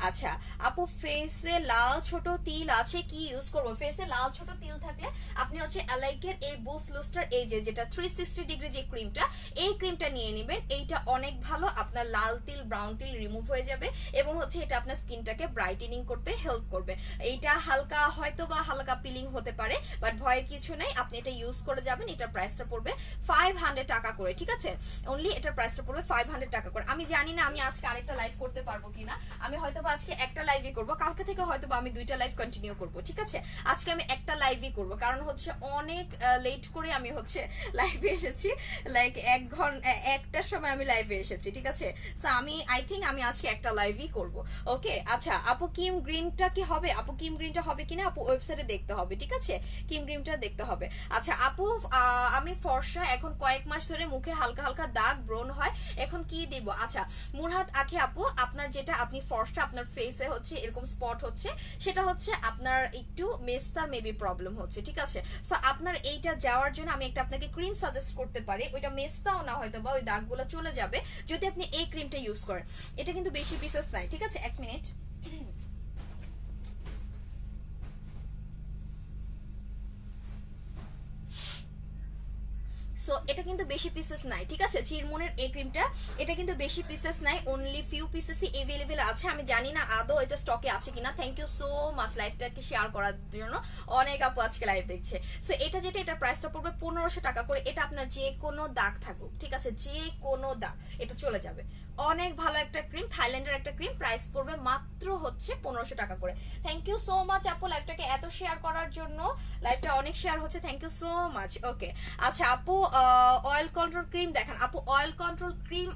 Speaker 1: আচ্ছা আপু, ফেসে লাল ছোট তিল আছে, কি ইউজ করবো? ফেসে লাল ছোট তিল থাকলে আপনি হচ্ছে অ্যালাইকের এই বুস্ট লুস্টার, এই যেটা 360 ডিগ্রি যে ক্রিমটা, এই ক্রিমটা নিয়ে নেবেন। এইটা অনেক ভালো, আপনার লাল তিল ব্রাউন তিল রিমুভ হয়ে যাবে এবং হচ্ছে এটা আপনার স্কিনটাকে ব্রাইটেনিং করতে হেল্প করবে। এইটা হালকা হয়তো বা হালকা পিলিং হতে পারে, বাট ভয়ের কিছু নেই, আপনি এটা ইউজ করে যাবেন। এটার প্রাইসটা পড়বে 500 টাকা করে, ঠিক আছে? অনলি এটার প্রাইসটা পড়বে 500 টাকা করে। আমি জানি না আমি আজকে আরেকটা লাইভ করতে পারবো কিনা, আমি হয়তো বা আজকে একটা লাইভই করবো, কালকে থেকে হয়তো বা আমি 2টা লাইভ কন্টিনিউ করবো, ঠিক আছে? আজকে আমি একটা লাইভই করবো, কারণ হচ্ছে অনেক লেট করে আমি হচ্ছে লাইভে এসেছি, লাইক 1টার সময় আমি লাইভে এসেছি, ঠিক আছে? সো আমি আই থিঙ্ক আমি আজকে একটা লাইভই করব। ওকে আচ্ছা আপু, কিম গ্রিনটা কি হবে? আপু কিম গ্রিনটা হবে কিনা আপু ওয়েবসাইটে দেখতে হবে, ঠিক আছে? কিম গ্রিনটা দেখতে হবে। আচ্ছা আপু, আমি ফর্সা, এখন কয়েক মাস ধরে মুখে হালকা হালকা দাগ ব্রন হয়, এখন কি দিব? আচ্ছা মুরহাত আখি আপু, আপনার যেটা আপনি ফর্সা, আপনার ফেসে হচ্ছে এরকম স্পট হচ্ছে, সেটা হচ্ছে আপনার একটু মেস্তার মেবি প্রবলেম হচ্ছে, ঠিক আছে? সো আপনার এইটা যাওয়ার জন্য আমি একটা আপনাকে ক্রিম সাজেস্ট করতে পারি, ওইটা মেস্তাও না হয়তো বা ওই দাগগুলো চলে যাবে যদি আপনি এই ক্রিমটা ইউজ করেন। এটা কিন্তু বেশি পিসেস নাই, ঠিক আছে? 1 মিনিট। সো এটা কিন্তু বেশি পিসেস নাই, ঠিক আছে? চিরমনের এই ক্রিমটা, এটা কিন্তু বেশি পিসেস নাই, অনলি ফিউ পিসেসই এভেলেবেল আছে। আমি জানি না আদৌ এটা স্টকে আছে কিনা। থ্যাংক ইউ সো মাচ লাইভটাকে শেয়ার করার জন্য, অনেক আপু আজকে লাইভ দেখছে। সো এটা যেটা, এটার প্রাইসটা পড়বে 1500 টাকা করে। এটা আপনার যে কোনো দাগ থাকুক, ঠিক আছে, যে কোনো দাগ এটা চলে যাবে। অনেক ভালো একটা ক্রিম, থাইল্যান্ডের একটা ক্রিম, প্রাইস পড়বে মাত্র হচ্ছে 1500 টাকা করে। থ্যাংক ইউ সো মাচ আপু লাইভটাকে এত শেয়ার করার জন্য, লাইভটা অনেক শেয়ার হচ্ছে, থ্যাংক ইউ সো মাচ। ওকে আচ্ছা আপু, অয়েল কন্ট্রোল ক্রিম দেখেন আপু, অয়েল কন্ট্রোল ক্রিম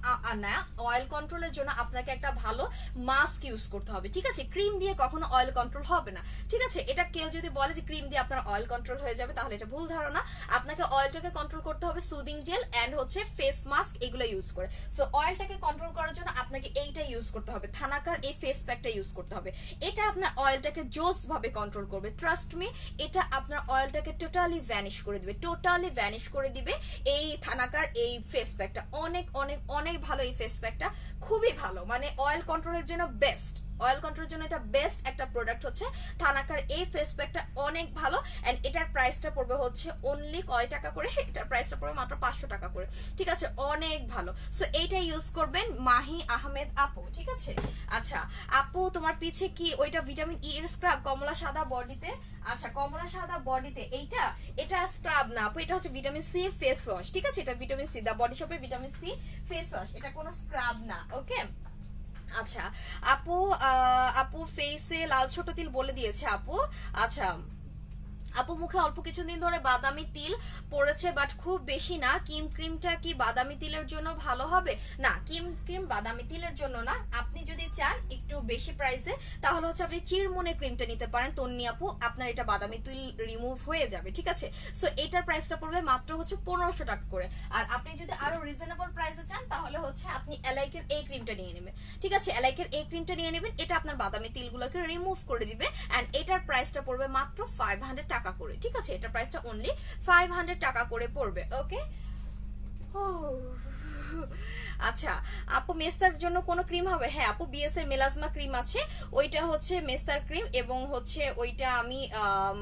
Speaker 1: না, অয়েল কন্ট্রোলের জন্য আপনাকে একটা ভালো মাস্ক ইউজ করতে হবে, ঠিক আছে? ক্রিম দিয়ে কখনো অয়েল কন্ট্রোল হবে না, ঠিক আছে? এটা কেউ যদি বলে যে ক্রিম দিয়ে আপনার অয়েল কন্ট্রোল হয়ে যাবে, তাহলে এটা ভুল ধারণা। আপনাকে অয়েলটাকে কন্ট্রোল করতে হবে সুদিং জেল এন্ড হচ্ছে ফেস মাস্ক, এগুলো ইউজ করে। সো অয়েলটাকে কন্ট্রোল করার জন্য আপনাকে এইটা ইউজ করতে হবে, থানাকার এই ফেস প্যাকটা ইউজ করতে হবে। এটা আপনার অয়েলটাকে জোস ভাবে কন্ট্রোল করবে, ট্রাস্ট মি। এটা আপনার অয়েলটাকে টোটালি ভ্যানিশ করে দিবে, টোটালি ভ্যানিশ করে দিবে। এই থানাকার এই ফেস প্যাকটা অনেক অনেক অনেক ভালো, এই ফেস প্যাকটা খুবই ভালো, মানে অয়েল কন্ট্রোলের জন্য বেস্ট, অয়েল কন্ট্রোলের জন্য এটা বেস্ট একটা প্রোডাক্ট হচ্ছে থানাকার এই ফেস প্যাকটা, অনেক ভালো। এন্ড এটার প্রাইসটা পড়বে হচ্ছে অনলি কয় টাকা করে? এটার প্রাইসটা পড়বে মাত্র 500 টাকা করে, ঠিক আছে? অনেক ভালো। সো এইটা ইউজ করবেন মাহি আহমেদ আপু, ঠিক আছে? আচ্ছা আপু, তোমার পিছে কি ওইটা ভিটামিন ই এর স্ক্রাব কমলা সাদা বডিতে? আচ্ছা কমলা সাদা বডিতে এটা স্ক্রাব না আপু, এটা হচ্ছে ভিটামিন সি ফেস ওয়াশ, ঠিক আছে? এটা ভিটামিন সি, দা বডি শপের ভিটামিন সি ফেস ওয়াশ, এটা কোনো স্ক্রাব না। ওকে আচ্ছা আপু, আপু ফেসে লাল ছোট তিল বলে দিয়েছে আপু। আচ্ছা আপু, মুখে অল্প কিছুদিন ধরে বাদামি তিল পড়েছে, বাট খুব বেশি না। কিম ক্রিমটা কি বাদামি তিলের জন্য ভালো হবে? না, কিম ক্রিম বাদামি তিলের জন্য না। আপনি যদি চান একটু বেশি প্রাইসে, তাহলে হচ্ছে আপনি চিরমনের ক্রিমটা নিতে পারেন তন্নি আপু, আপনার এটা বাদামি তিল রিমুভ হয়ে যাবে, ঠিক আছে? সো এটার প্রাইসটা পড়বে মাত্র হচ্ছে 1500 টাকা করে। আর আপনি যদি আরো রিজনেবল প্রাইসে চান, তাহলে হচ্ছে আপনি এলাইকের এই ক্রিমটা নিয়ে নেবেন, ঠিক আছে? এলাইকের এই ক্রিমটা নিয়ে নেবেন, এটা আপনার বাদামি তিলগুলোকে রিমুভ করে দিবে। এন্ড এটার প্রাইসটা পড়বে মাত্র 500 টাকা করে, ঠিক আছে? এটা প্রাইসটা অনলি 500 টাকা করে পড়বে। ওকে আচ্ছা আপু, মেস্তার জন্য কোনো ক্রিম হবে? হ্যাঁ আপু, বিএস এর মেলাজমা ক্রিম আছে, ওইটা হচ্ছে মেস্তার ক্রিম, এবং হচ্ছে ওইটা আমি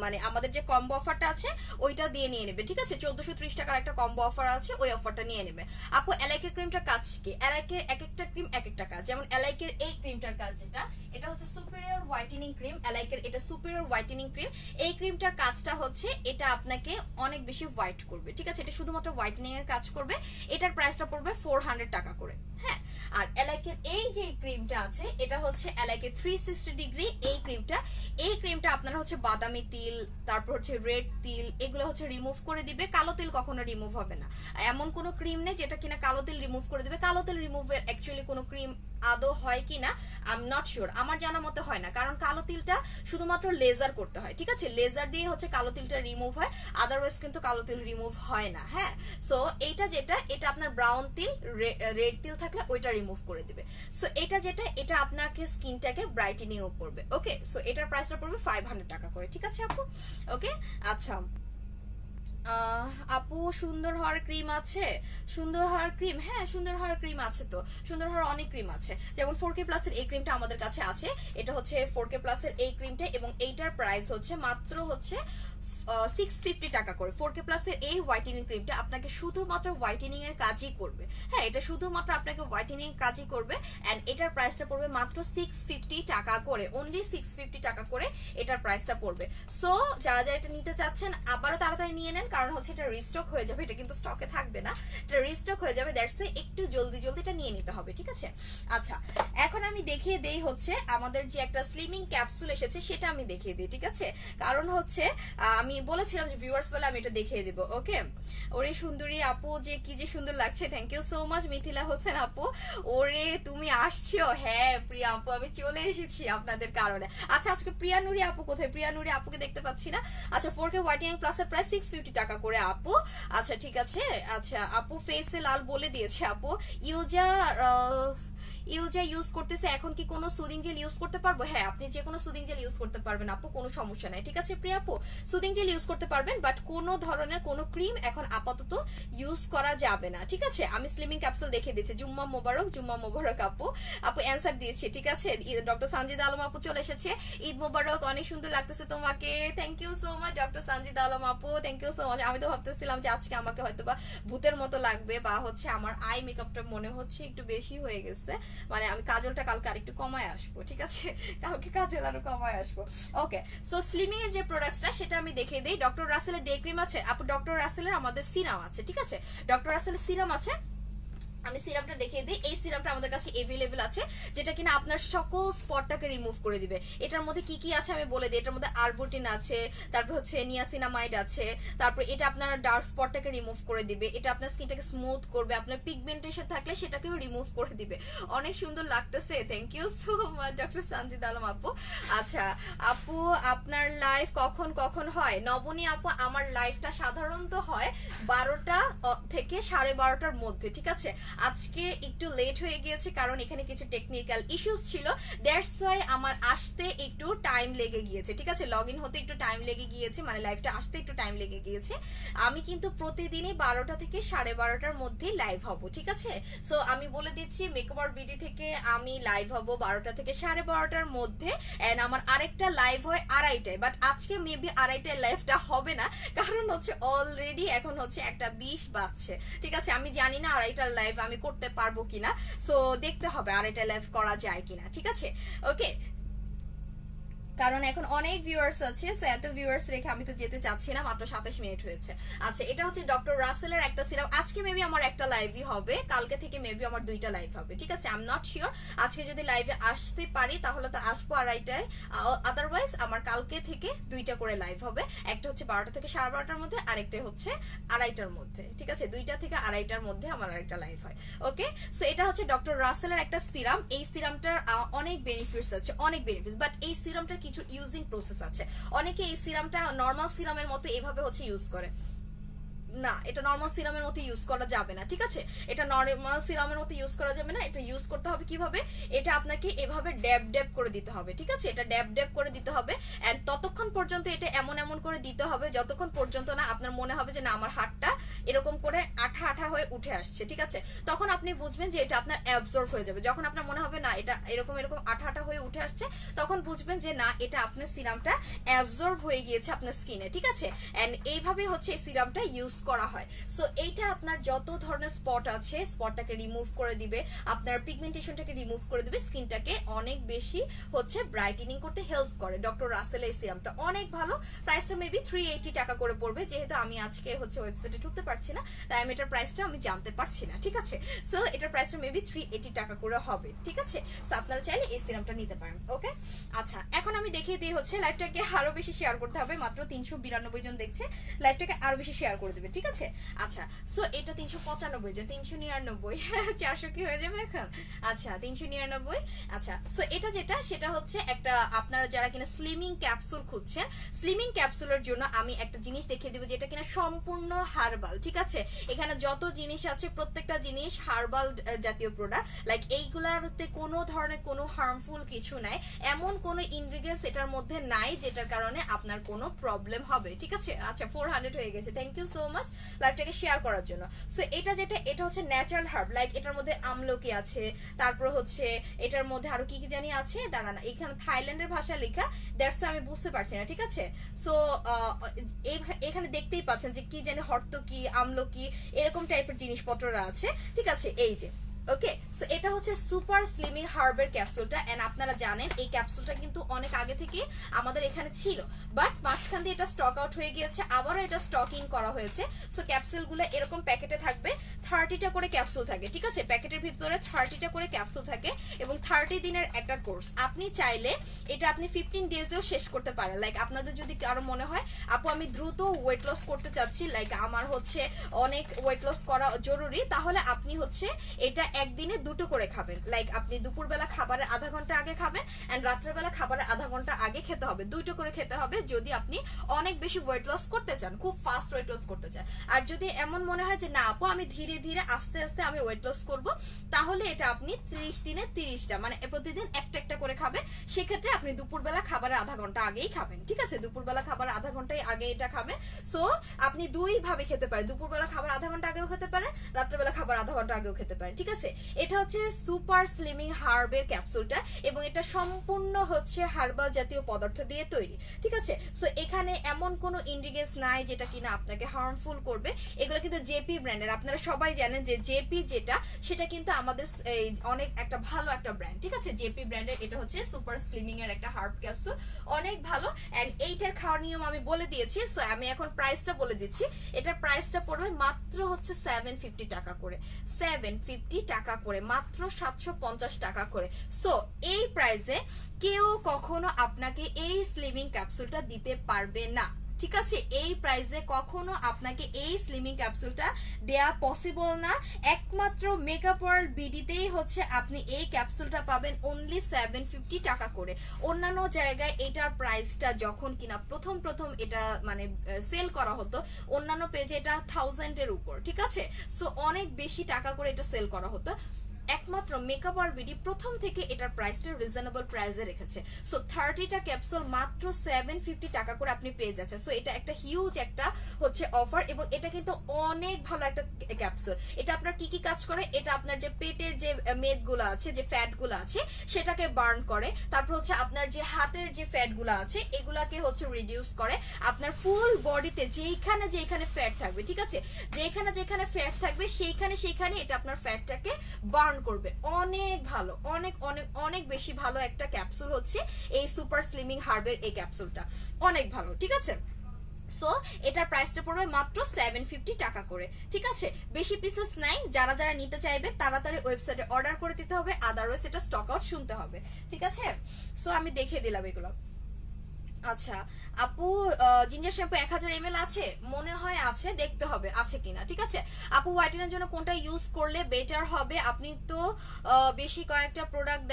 Speaker 1: মানে আমাদের যে কম্বো অফারটা আছে ওইটা দিয়ে নিয়ে নেবে, ঠিক আছে? 1430 টাকার একটা কম্বো অফার আছে, ওই অফারটা নিয়ে নেবে। আপু এলাইকের ক্রিমটার কাজ কি? এলাইকের এক একটা ক্রিম এক একটা কাজ। যেমন এলাইকের এই ক্রিমটার কাজ যেটা, এটা হচ্ছে সুপিরিয়র হোয়াইটেনিং ক্রিম, এলাইকের এটা সুপিরিয়র হোয়াইটেনিং ক্রিম। এই ক্রিমটার কাজটা হচ্ছে এটা আপনাকে অনেক বেশি হোয়াইট করবে, ঠিক আছে? এটা শুধুমাত্র হোয়াইটেনিং এর কাজ করবে। এটার প্রাইসটা পড়বে 400 টাকা করে। হ্যাঁ আর এলাইকের এই যে ক্রিমটা আছে এটা হচ্ছে এলাইকের 360 ডিগ্রি এই ক্রিমটা আপনারা হচ্ছে বাদামি তিল, তারপর হচ্ছে রেড তিল, এগুলো হচ্ছে রিমুভ করে দিবে। কালো তিল কখনো রিমুভ হবে না। এমন কোনো ক্রিম নেই যেটা কিনা কালো তিল রিমুভ করে দিবে। কালো তিল রিমুভের অ্যাকচুয়ালি কোনো ক্রিম আদৌ হয় কিনা আই এম নট শিওর, আমার জানা মতে হয় না, কারণ কালো তিলটা শুধুমাত্র লেজার করতে হয়, ঠিক আছে? লেজার দিয়ে হচ্ছে কালো তিলটা রিমুভ হয়, আদারওয়াইজ কিন্তু কালো তিল রিমুভ হয় না। হ্যাঁ, সো এইটা যেটা, এটা আপনার ব্রাউন তিল, রেড তিল থাকলে ওইটা রিমুভ করে দিবে। সো এটা যেটা, এটা আপনাকে স্কিনটাকে ব্রাইটেনিংও করবে। ওকে, সো এটার প্রাইসটা পড়বে 500 টাকা করে, ঠিক আছে আপু? ওকে, আচ্ছা আপু সুন্দর হওয়ার ক্রিম আছে? সুন্দর হওয়ার ক্রিম, হ্যাঁ সুন্দর হওয়ার ক্রিম আছে তো, সুন্দর হওয়ার অনেক ক্রিম আছে। যেমন 4K প্লাস এর এই ক্রিমটা আমাদের কাছে আছে, এটা হচ্ছে 4K প্লাস এর এই ক্রিমটা, এবং এইটার প্রাইস হচ্ছে মাত্র হচ্ছে 650 টাকা করে। 4K প্লাস এর এই হোয়াইটেনিং ক্রিমটা আপনাকে শুধুমাত্র হোয়াইটেনিং এর কাজই করবে। হ্যাঁ, এটা শুধুমাত্র আপনাকে হোয়াইটেনিং কাজই করবে, এন্ড এটার প্রাইসটা পড়বে মাত্র 650 টাকা করে, অনলি 650 টাকা করে এটার প্রাইসটা পড়বে। সো যারা যারা এটা নিতে চাচ্ছেন আবারও তাড়াতাড়ি নিয়ে নেন, কারণ হচ্ছে এটা রিস্টক হয়ে যাবে, এটা কিন্তু স্টকে থাকবে না, এটা রিস্টক হয়ে যাবে। দ্যাটস ওয়াই একটু জলদি জলদি এটা নিয়ে নিতে হবে, ঠিক আছে? আচ্ছা, এখন আমি দেখিয়ে দেই হচ্ছে আমাদের যে একটা স্লিমিং ক্যাপসুল এসেছে সেটা আমি দেখিয়ে দিই, ঠিক আছে? কারণ হচ্ছে আমি বলেছিলাম যে ভিউয়ার্স বলে আমি এটা দেখিয়ে দিব। ওকে, ওরে সুন্দরী আপু, যে কি যে সুন্দর লাগছে, thank you so much Mithila Hossain আপু। ওরে তুমি আসছো? হ্যাঁ প্রিয়া আপু, আমি চলে এসেছি আপনাদের কারণে। আচ্ছা, আজকে প্রিয়া নুরি আপু কোথায়? প্রিয়া নুরি আপুকে দেখতে পাচ্ছি না। আচ্ছা, 4K হোয়াইটেনিং প্লাস এর প্রাইস 650 টাকা করে আপু। আচ্ছা ঠিক আছে, আচ্ছা আপু ফেসে লাল বলে দিয়েছে আপু। ইউজা ইউজ করতেছে, এখন কি কোনো সুদিং জেল ইউজ করতে পারবো? হ্যাঁ, আপনি যে কোনো সুদিং জেল ইউজ করতে পারবেন আপু, কোনো সমস্যা নাই, ঠিক আছে প্রিয়া আপু? সুদিং জেল ইউজ করতে পারবেন, বাট কোনো ধরনের কোনো ক্রিম এখন আপাতত ইউজ করা যাবে না, ঠিক আছে? আমি স্লিমিং ক্যাপসুল দেখিয়ে দিচ্ছি। জুম্মা মোবারক, জুম্মা মোবারক আপু। আপু অ্যান্সার দিয়েছি, ঠিক আছে? ডক্টর সানজিদ আলম আপু চলে এসেছে। ঈদ মোবারক, অনেক সুন্দর লাগতেছে তোমাকে, thank you so much doctor Sanjid Alam আপু, থ্যাংক ইউ সো মাচ। আমি তো ভাবতেছিলাম যে আজকে আমাকে হয়তো বা ভূতের মতো লাগবে, বা হচ্ছে আমার আই মেকআপটা মনে হচ্ছে একটু বেশি হয়ে গেছে, মানে আমি কাজলটা কালকে আরেকটু কমায় আসবো, ঠিক আছে? কালকে কাজল আরো কমায় আসবো। ওকে, সো স্লিমিং এর যে প্রোডাক্টটা সেটা আমি দেখিয়ে দিই। ডক্টর রাসেলের ডে ক্রিম আছে আপু, ডক্টর রাসেলের আমাদের সিরাম আছে, ঠিক আছে? ডক্টর রাসেলের সিরাম আছে, আমি সিরামটা দেখিয়ে দিই। এই সিরামটা আমাদের কাছে এভেলেবেল আছে, যেটা কিনা আপনার সকল স্পটটাকে রিমুভ করে দিবে। এটার মধ্যে কি কি আছে আমি বলে দিই। এটার মধ্যে আরবুটিন আছে, তারপর হচ্ছে নিয়াসিনামাইড আছে, তারপর এটা আপনার ডার্ক স্পটটাকে রিমুভ করে দিবে, এটা আপনার স্কিনটাকে স্মুথ করবে, আপনার পিগমেন্টেশন থাকলে সেটাকেও রিমুভ করে দিবে। অনেক সুন্দর লাগতেছে, thank you so much doctor Sanjid Alam আপু। আচ্ছা আপু, আপনার লাইভ কখন কখন হয়? নবনী আপু, আমার লাইভটা সাধারণত হয় 12টা থেকে 12:30টার মধ্যে, ঠিক আছে? আজকে একটু লেট হয়ে গিয়েছে, কারণ এখানে কিছু টেকনিক্যাল ইস্যুস ছিল, দ্যাটস ওয়াই আমার আসতে একটু টাইম লেগে গিয়েছে, ঠিক আছে? লগ ইন হতে একটু টাইম লেগে গিয়েছে, মানে লাইভটা আসতে একটু টাইম লেগে গিয়েছে। আমি কিন্তু প্রতিদিনই 12টা থেকে 12:30টার মধ্যে লাইভ হব, ঠিক আছে? সো আমি বলে দিচ্ছি, মেকওভার বিডি থেকে আমি লাইভ হব 12টা থেকে 12:30টার মধ্যে, এন্ড আমার আরেকটা লাইভ হয় 2:30টায়, বাট আজকে মেবি 2:30টায় লাইভটা হবে না, কারণ হচ্ছে অলরেডি এখন হচ্ছে 1:20 বাজছে, ঠিক আছে? আমি জানি না 2:30টার লাইভ আমি করতে পারবো কিনা, সো দেখতে হবে 2:30টায় লাইভ করা যায় কিনা, ঠিক আছে? ওকে, কারণ এখন অনেক ভিউয়ার্স আছে, সো এত ভিউয়ার্স রেখে আমি তো যেতে চাচ্ছি না, মাত্র 27 মিনিট হয়েছে। আচ্ছা, এটা হচ্ছে ডক্টর রাসেলের একটা সিরাম। আজকে মেবি আমার একটা লাইভই হবে, কালকে থেকে মেবি আমার 2টা লাইভ হবে, ঠিক আছে? আই এম নট শিওর, আজকে যদি লাইভে আসতে পারি তাহলে তো আসবো 2:30টায়, আদারওয়াইজ আমার কালকে থেকে 2টা করে লাইভ হবে। একটা হচ্ছে 12টা থেকে 12:30টার মধ্যে, আরেকটা হচ্ছে 2:30টার মধ্যে, ঠিক আছে? 2টা থেকে 2:30টার মধ্যে আমার আরেকটা লাইভ হয়। ওকে, সো এটা হচ্ছে ডক্টর রাসেলের একটা সিরাম। এই সিরামটার অনেক বেনিফিটস আছে, অনেক বেনিফিটস, বাট এই সিরামটার কিছু ইউজিং প্রসেস আছে। অনেকে এই সিরামটা নরমাল সিরামের মতো এভাবে হচ্ছে ইউজ করে না, এটা নরমাল সিরামের মতো ইউজ করা যাবে না, ঠিক আছে? এটা নরমাল সিরামের মতো ইউজ করা যাবে না। এটা ইউজ করতে হবে কিভাবে? এটা আপনাকে এভাবে ড্যাব ড্যাব করে দিতে হবে, ঠিক আছে? এটা ড্যাব ড্যাব করে দিতে হবে, এন্ড ততক্ষণ পর্যন্ত এটা এমন এমন করে দিতে হবে যতক্ষণ পর্যন্ত না আপনার মনে হবে যে না আমার হাতটা এরকম করে আঠা আঠা হয়ে উঠে আসছে, ঠিক আছে? তখন আপনি বুঝবেন যে এটা আপনার অ্যাবজর্ব হয়ে যাবে। যখন আপনার মনে হবে না এটা এরকম এরকম আঠা আঠা হয়ে উঠে আসছে, তখন বুঝবেন যে না এটা আপনার সিরামটা অ্যাবজর্ব হয়ে গিয়েছে আপনার স্কিনে, ঠিক আছে? এন্ড এইভাবে হচ্ছে এই সিরামটা ইউজ করা হয়। সো এইটা আপনার যত ধরনের স্পট আছে স্পটটাকে রিমুভ করে দিবে, আপনার পিগমেন্টেশনটাকে রিমুভ করে দিবে, স্কিনটাকে অনেক বেশি হচ্ছে ব্রাইটেনিং করতে হেল্প করে। ডক্টর রাসেলের এই সিরামটা অনেক ভালো, প্রাইসটা মেবি 380 টাকা করে পড়বে, যেহেতু আমি আজকে হচ্ছে ওয়েবসাইটে ঢুকতে পারছি না, তাই আমি এটার প্রাইসটা আমি জানতে পারছি না, ঠিক আছে। সো এটার প্রাইসটা মেবি 380 টাকা করে হবে, ঠিক আছে। সো আপনারা চাইলে এই সিরামটা নিতে পারেন, ওকে। আচ্ছা, এখন আমি দেখিয়ে দিই হচ্ছে লাইভটাকে আরো বেশি শেয়ার করতে হবে, মাত্র 392 জন দেখছে, লাইভটাকে আরো বেশি শেয়ার করে দেবে, ঠিক আছে। আচ্ছা, সো এটা 395 জন, 399 400 কি হয়ে যাবে এখন। আচ্ছা 399। আচ্ছা, সো এটা যেটা সেটা হচ্ছে একটা, আপনারা যারা কিনা স্লিমিং ক্যাপসুল খুঁজছেন, স্লিমিং ক্যাপসুলের জন্য আমি একটা জিনিস দেখিয়ে দিব যেটা কিনা সম্পূর্ণ হার্বাল, ঠিক আছে। এখানে যত জিনিস আছে প্রত্যেকটা জিনিস হার্বাল জাতীয় প্রোডাক্ট, লাইক এইগুলাতে কোনো ধরনের কোনো হার্মফুল কিছু নাই, এমন কোনো ইনগ্রিডিয়েন্টস এটার মধ্যে নাই যেটার কারণে আপনার কোনো প্রবলেম হবে, ঠিক আছে। আচ্ছা 400 হয়ে গেছে, থ্যাংক ইউ সো মাচ লাইভটাকে শেয়ার করার জন্য। সো এটা যেটা, এটা হচ্ছে ন্যাচারাল হার্ব, লাইক এটার মধ্যে আমলকি আছে, তারপর হচ্ছে এটার মধ্যে আরো কি কি জানি আছে, দাঁড়ান এখানে থাইল্যান্ডের ভাষা লেখা, দ্যাটস আমি বুঝতে পারছি না, ঠিক আছে। সো এখানে দেখতেই পাচ্ছেন যে কি জানি হর্তকি, আমলকি, এরকম টাইপের জিনিসপত্ররা আছে, ঠিক আছে। এই যে ওকে, সো এটা হচ্ছে সুপার স্লিমিং হার্বের ক্যাপসুলটা, এন্ড আপনারা জানেন এই ক্যাপসুলটা কিন্তু অনেক আগে থেকে আমাদের এখানে ছিল, বাট মাঝখান দিয়ে এটা স্টক আউট হয়ে গিয়েছে, আবারও এটা স্টকিং করা হয়েছে। সো ক্যাপসুলগুলো এরকম প্যাকেটে থাকবে, 30টা করে ক্যাপসুল থাকে, ঠিক আছে। প্যাকেটের ভিতরে 30টা করে ক্যাপসুল থাকে এবং 30 দিনের একটা কোর্স। আপনি চাইলে এটা আপনি 15 ডেজেও শেষ করতে পারেন। লাইক আপনাদের যদি কারো মনে হয় আপু আমি দ্রুত ওয়েট লস করতে চাচ্ছি, লাইক আমার হচ্ছে অনেক ওয়েট লস করা জরুরি, তাহলে আপনি হচ্ছে এটা একদিনে 2টো করে খাবেন। লাইক আপনি দুপুরবেলা খাবারের আধা ঘন্টা আগে খাবেন এন্ড রাত্রেবেলা খাবারের আধা ঘন্টা আগে খেতে হবে, 2টো করে খেতে হবে যদি আপনি অনেক বেশি ওয়েট লস করতে চান, খুব ফাস্ট ওয়েট লস করতে চান। আর যদি এমন মনে হয় যে না আপু আমি ধীরে ধীরে আস্তে আস্তে আমি ওয়েট লস করব, তাহলে এটা আপনি 30 দিনে 30টা, মানে প্রতিদিন একটা একটা করে খাবেন। সেক্ষেত্রে আপনি দুপুরবেলা খাবারের আধা ঘন্টা আগেই খাবেন, ঠিক আছে। দুপুরবেলা খাবারের আধা ঘন্টা আগে এটা খাবেন। সো আপনি দুই ভাবে খেতে পারেন, দুপুরবেলা খাবার আধা ঘন্টা আগেও খেতে পারেন, রাত্রেবেলা খাবার আধা ঘন্টা আগেও খেতে পারেন, ঠিক আছে। এটা হচ্ছে সুপার স্লিমিং হার্বের ক্যাপসুলটা এবং এটা সম্পূর্ণ হচ্ছে হার্বাল জাতীয় পদার্থ দিয়ে তৈরি, ঠিক আছে। সো এখানে এমন কোনো ইনগ্রিডিয়েন্টস নাই যেটা কিনা আপনাকে হার্মফুল করবে। এগুলো কিন্তু জেপি ব্র্যান্ডের, আপনারা সবাই জানেন যে জেপি যেটা সেটা কিন্তু আমাদের অনেক একটা ভালো একটা ব্র্যান্ড, ঠিক আছে। জেপি ব্র্যান্ডের এটা হচ্ছে সুপার স্লিমিং এর একটা হার্ব ক্যাপসুল, অনেক ভালো। এন্ড এইটার খাওয়ার নিয়ম আমি বলে দিয়েছি। সো আমি এখন প্রাইসটা বলে দিচ্ছি, এটার প্রাইসটা পড়বে মাত্র হচ্ছে 750 টাকা করে, 750 টাকা করে, মাত্র 750 টাকা করে। সো এই প্রাইসে কেউ কখনো আপনাকে এই স্লিমিং ক্যাপসুলটা দিতে পারবে না, ঠিক আছে। এই প্রাইসে কখনো আপনাকে এই স্লিমিং ক্যাপসুলটা দেয়া পসিবল না। একমাত্র মেকআপ ওয়ার্ল্ড বিডিতেই হচ্ছে আপনি এই ক্যাপসুলটা পাবেন অনলি 750 টাকা করে। অন্যান্য জায়গায় এটার প্রাইসটা যখন কিনা প্রথম এটা মানে সেল করা হতো, অন্যান্য পেজে এটা 1000 এর উপর, ঠিক আছে। সো অনেক বেশি টাকা করে এটা সেল করা হতো। একমাত্র মেকআপ আর বিডি প্রথম থেকে এটার প্রাইসটা রিজনেবল প্রাইসে রেখেছে। সো 30টা ক্যাপসুল মাত্র 750 টাকা করে আপনি পেয়ে যাচ্ছেন। সো এটা একটা হিউজ একটা হচ্ছে অফার এবং এটা কিন্তু অনেক ভালো একটা ক্যাপসুল। এটা আপনার কি কি কাজ করে, এটা আপনার যে পেটের যে মেদগুলো আছে, যে ফ্যাটগুলো আছে সেটাকে বার্ন করে। তারপর হচ্ছে আপনার যে হাতের যে ফ্যাটগুলো আছে এগুলাকে হচ্ছে রিডিউস করে। আপনার ফুল বডিতে যেখানে ফ্যাট থাকবে, ঠিক আছে, যেখানে ফ্যাট থাকবে সেইখানে এটা আপনার ফ্যাটটাকে বার্ন করবে। অনেক ভালো, অনেক অনেক অনেক বেশি ভালো একটা ক্যাপসুল হচ্ছে এই সুপার স্লিমিং হার্বের এই ক্যাপসুলটা, অনেক ভালো, ঠিক আছে। সো এটার প্রাইসটা পড়বে মাত্র 750 টাকা করে, ঠিক আছে। বেশি পিসেস নাই, যারা নিতে চাইবে তাড়াতাড়ি ওয়েবসাইটে অর্ডার করে দিতে হবে, আদারওয়াইজ এটা স্টক আউট শুনতে হবে, ঠিক আছে। সো আমি দেখিয়ে দিলাম এগুলো। আচ্ছা আপু জিঞ্জার শ্যাম্পু 1000 ml আছে, মনে হয় আছে, দেখতে হবে আছে কিনা, ঠিক আছে। আপু হোয়াইটেনের জন্য কোনটা ইউজ করলে বেটার হবে, আপনি তো বেশ কয়েকটা প্রোডাক্ট